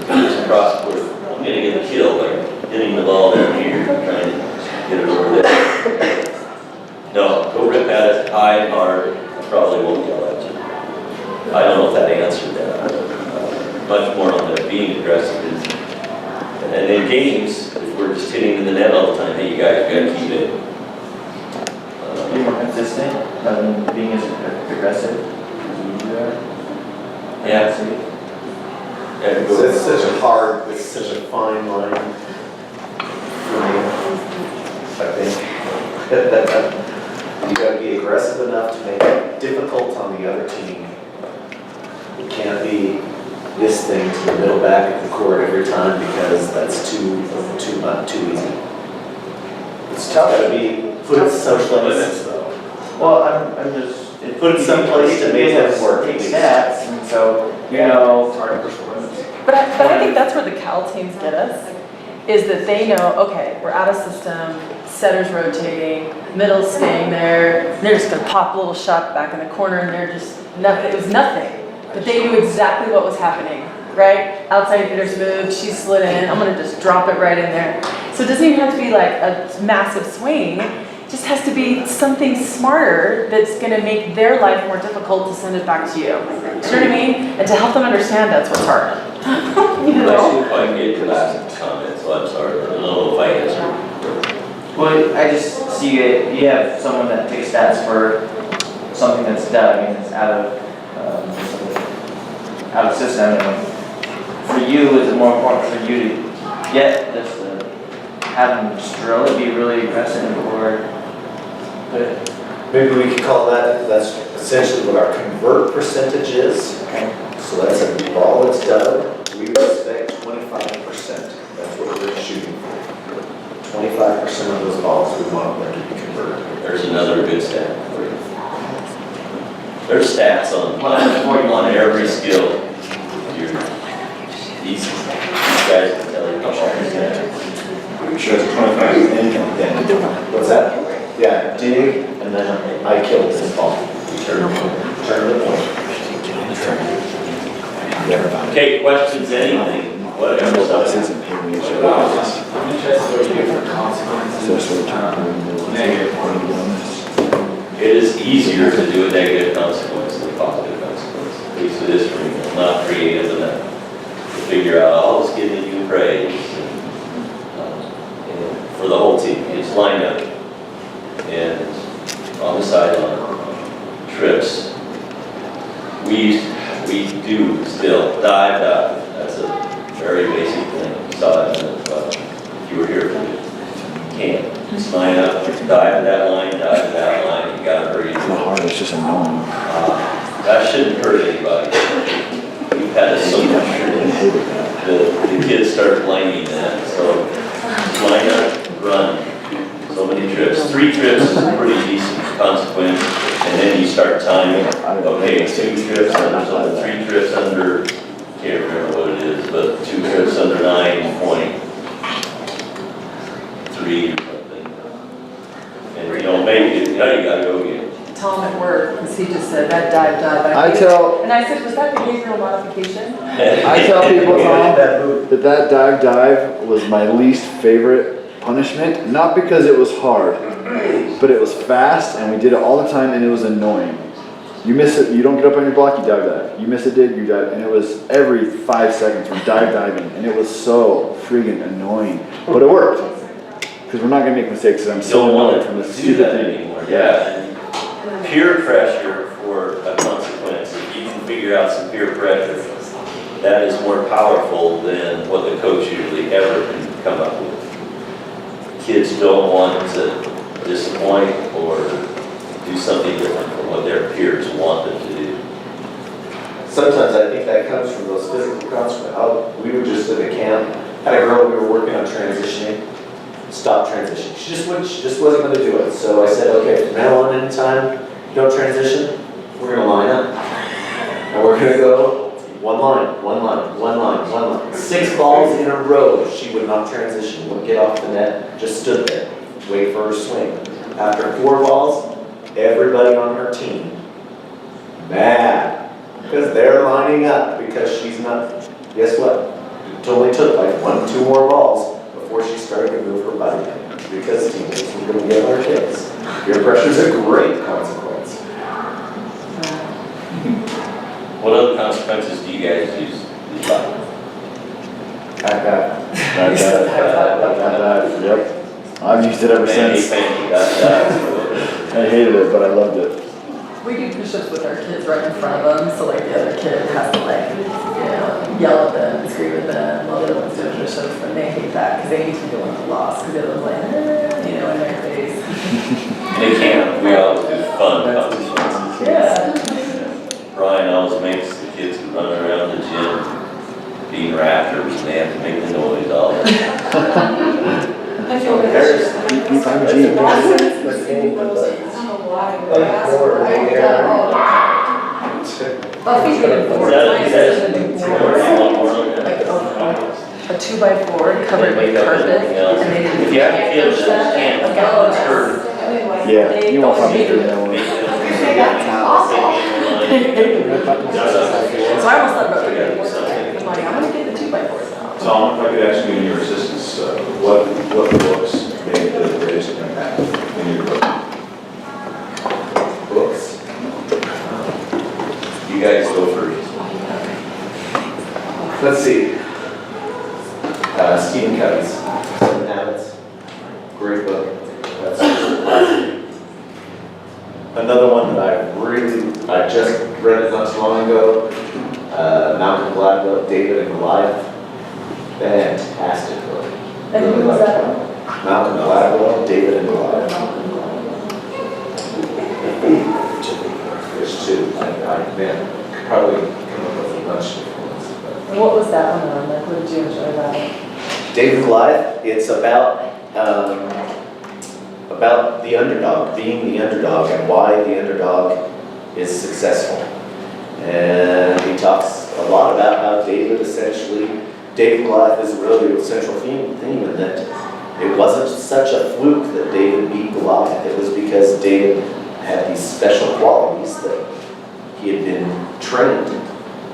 This cross court, I'm going to get a kill by hitting the ball down here, trying to get it over there. No, go rip at it, high and hard. I probably won't yell at you. I don't know if that answered that. Much more on the being aggressive. And in games, if we're just hitting in the net all the time, hey, you guys got to keep it. Be more consistent rather than being as aggressive as we do that. Yeah. It's such a fine line for me, I think. You gotta be aggressive enough to make it difficult on the other team. It can't be this thing to the middle back of the court every time because that's too easy. It's tough to put some limits though. Well, I'm just Put it someplace to make it work. Take stats, and so it's hard to push the limits. But I think that's where the Cal teams get us, is that they know, okay, we're out of system, setter's rotating, middle's staying there, they're just gonna pop a little shot back in the corner and they're just, nothing. It was nothing. But they knew exactly what was happening, right? Outside hitter's moved, she slid in, I'm gonna just drop it right in there. So it doesn't even have to be like a massive swing, it just has to be something smarter that's gonna make their life more difficult to send it back to you. Do you know what I mean? And to help them understand that's what's hard. You I'm know? not sure if I can get your last comment, so I'm sorry. I don't know if I answered. Well, I just see it, you have someone that takes stats for something that's done, it's out of system. And for you, is it more important for you to get this, have them just drill it, be really aggressive, or? Maybe we could call that's essentially what our convert percentage is. Okay. So that's a ball that's dug. we would expect 25%. That's what we're shooting for. 25% of those balls we want them to be converted. There's another good stat for you. There's stats on every skill. These guys can tell you how hard it's at. We show us 25 and then, what's that? Yeah, dig, and then I killed this ball. Turn the point. Okay, questions, anything, whatever. I'm interested in different consequences, negative ones. It is easier to do a negative consequence than a positive consequence. At least it is for me. I'm not creative enough to figure out, I'll just give you praise. And for the whole team, it's lined up. And on the sideline, trips, we do still dive. That's a very basic thing. You saw it if you were here for it. You can't. Just line up, dive to that line, dive to that line. You gotta hurry. It's not hard, it's just annoying. That shouldn't hurt anybody. We've had it so much. The kids start blaming that. So just line up, run. So many trips. 3 trips is a pretty decent consequence. And then you start timing. Okay, 2 trips under something, 3 trips under, can't remember what it is, but 2 trips under 9.3 or something. And you don't make it, now you gotta go get it. Tom at work, because he just said, that dive. And I said, was that behavioral modification? I tell people, Tom, that dive was my least favorite punishment, not because it was hard, but it was fast and we did it all the time and it was annoying. You miss it, you don't get up on your block, you dive. You miss a dig, you dive, and it was every 5 seconds we're diving, and it was so friggin' annoying. But it worked, because we're not gonna make mistakes, and I'm so annoyed from this stupid thing. Anymore. Yeah. Peer pressure for a consequence, if you can figure out some peer pressure, that is more powerful than what the coach usually ever can come up with. Kids don't want to disappoint or do something different from what their peers want them to do. Sometimes I think that comes from those physical consequences. We were just in a camp, had a girl we were working on transitioning, stopped transitioning. She just wasn't going to do it. So I said, okay, from now on, anytime you don't transition, we're going to line up. And we're going to go one line. 6 balls in a row. She would not transition, wouldn't get off the net, just stood there, wait for her swing. After 4 balls, everybody on her team mad because they're lining up because she's not. Guess what? It only took like 1-2 more balls before she started to move her body because teammates were going to get on her kids. Peer pressure is a great consequence. What other consequences do you guys use? Yep. I've used it ever since. I hated it, but I loved it. We do push-ups with our kids right in front of them, so like the other kid has to like, yell at them and scream at them while the other one's doing push-ups, and they hate that because they need to go into loss because the other one's like, in their face. They can't. We always do fun consequences. Yeah. Brian always makes the kids run around the gym, being raptors, and they have to make the noise all the time. I feel like A 2x4 covered with carpet, and they didn't. If you have kids that can't count, it's hurt. Yeah, you won't find me doing that one. So I almost thought about it. I'm like, I'm gonna get the 2x4s now. Tom, if I could ask you in your assistance, what books made the greatest impact in your book? Books. You guys go first. Let's see. Stephen Covey's 7 Habits. Great book. That's classic. Another one that I just read it not too long ago. Malcolm Gladwell, David and Goliath. Fantastic book. And who was that one? Malcolm Gladwell, David and Goliath. There's 2. I could probably come up with a bunch of ones. And what was that one on? Like, what did you enjoy about it? David Goliath, it's about the underdog, being the underdog and why the underdog is successful. And he talks a lot about how David Goliath is really a central theme in that it wasn't such a fluke that David beat Goliath. It was because David had these special qualities that he had been trained.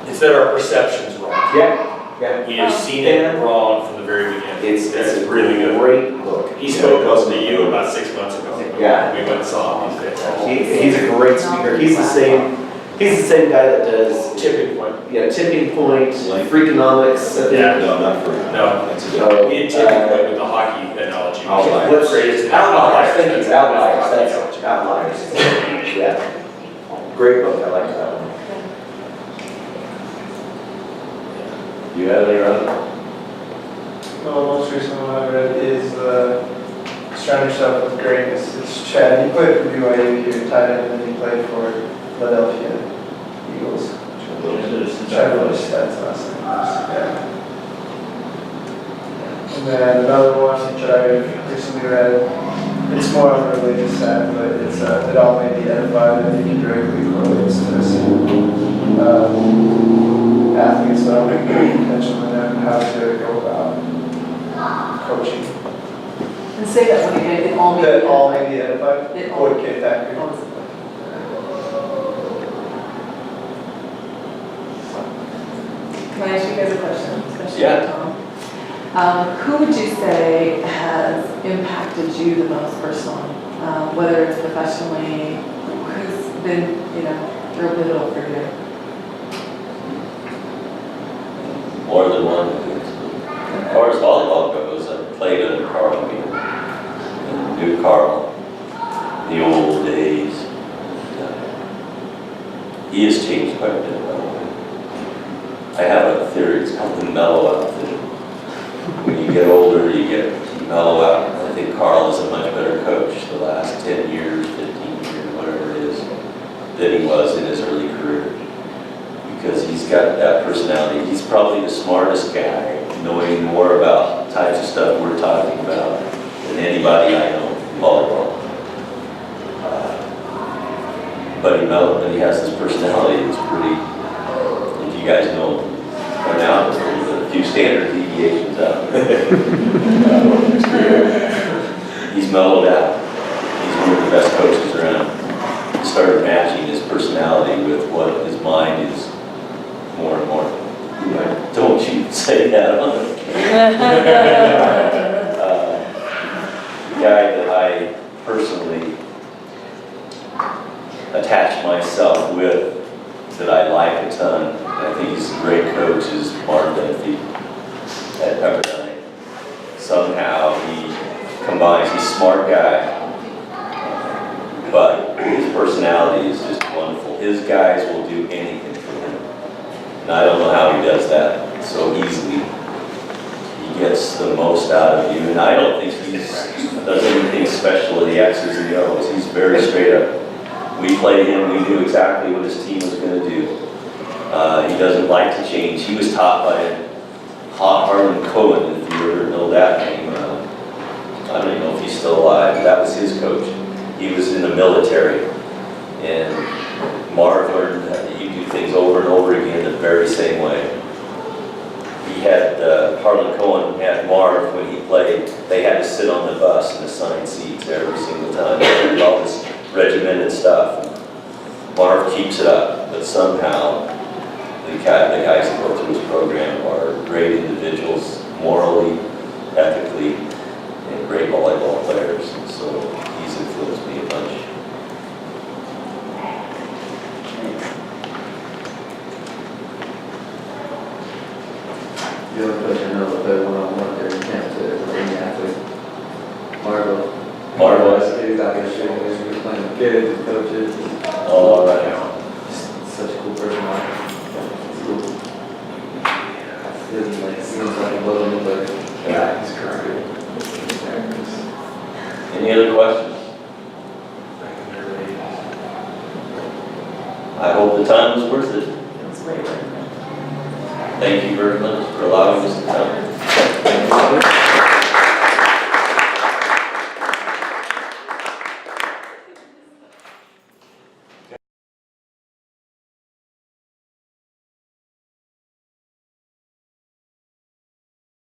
It's that our perception's wrong. Yeah. We have seen it wrong from the very beginning. It's a really good. great book. He spoke to you about 6 months ago. Yeah. We went and saw him. He's fantastic. He's a great speaker. He's the same guy that does Tipping point. Tipping Point, Freakonomics. Yeah. No, not for. No. So, We had tipping point with the hockey analogy. Outliers. What's greatest? Outliers, thank you, That's Outliers, the that's hockey Outliers. Yeah. Great book, I like that one. You have any other? The most recent one I read is Surround Yourself with Greatness. It's Chad. He played for BYU here, tight end, and then he played for Philadelphia Eagles. Chad Lewis, that's the last name. Yeah. And then another one which I recently read. It's more on the religious side, but it's It All May Be Edified. I think it directly correlates to this. Athletes that are making potential in them, how to go about coaching. And say that one again, it all may be. That all may be edified. It all- Would get that. Oh, is it? Can I ask you guys a question? Especially Yeah. Tom? Who would you say has impacted you the most personally? Whether it's professionally, who's been, real pivotal for you? More than one. As far as volleyball goes, I played under Carl Beer. And knew Carl in the old days. He has changed quite a bit, by the way. I have a theory, it's called the mellow out theory. When you get older, you mellow out. I think Carl is a much better coach the last 10 years, 15 years, whatever it is, than he was in his early career. Because he's got that personality. He's probably the smartest guy, knowing more about types of stuff we're talking about than anybody I know in volleyball. But he has this personality that's pretty, if you guys know by now, there's a few standard deviations out there. He's mellowed out. He's one of the best coaches around. He started matching his personality with what his mind is more and more. Don't you say that on the guy that I personally attach myself with, that I like a ton, and I think he's a great coach, is Mark Benfield at Peterson. Somehow he combines, he's a smart guy, but his personality is just wonderful. His guys will do anything for him. And I don't know how he does that so easily. He gets the most out of you, and I don't think he does anything special in the X's and the O's. He's very straight up. We played him, we knew exactly what his team was going to do. He doesn't like to change. He was taught by Harlan Cohen, if you ever know that name. I don't even know if he's still alive, but that was his coach. He was in the military, and Marv learned that you do things over and over again the very same way. He had, Harlan Cohen had Marv when he played, they had to sit on the bus in assigned seats every single time. They learned all this regimented stuff. Marv keeps it up, but somehow the guys that go through his program are great individuals, morally, ethically, and great volleyball players. And so he's influenced me a bunch. The other coach I know that played one-on-one there in camp to any athlete. Marvel. He's out there shooting, he's playing with kids, with coaches. Oh, right. Just such a cool personality. It's cool. It seems like a little bit, but yeah, he's correct. Any other questions? I hope the time was worth it. It was great. Thank you very much for allowing us to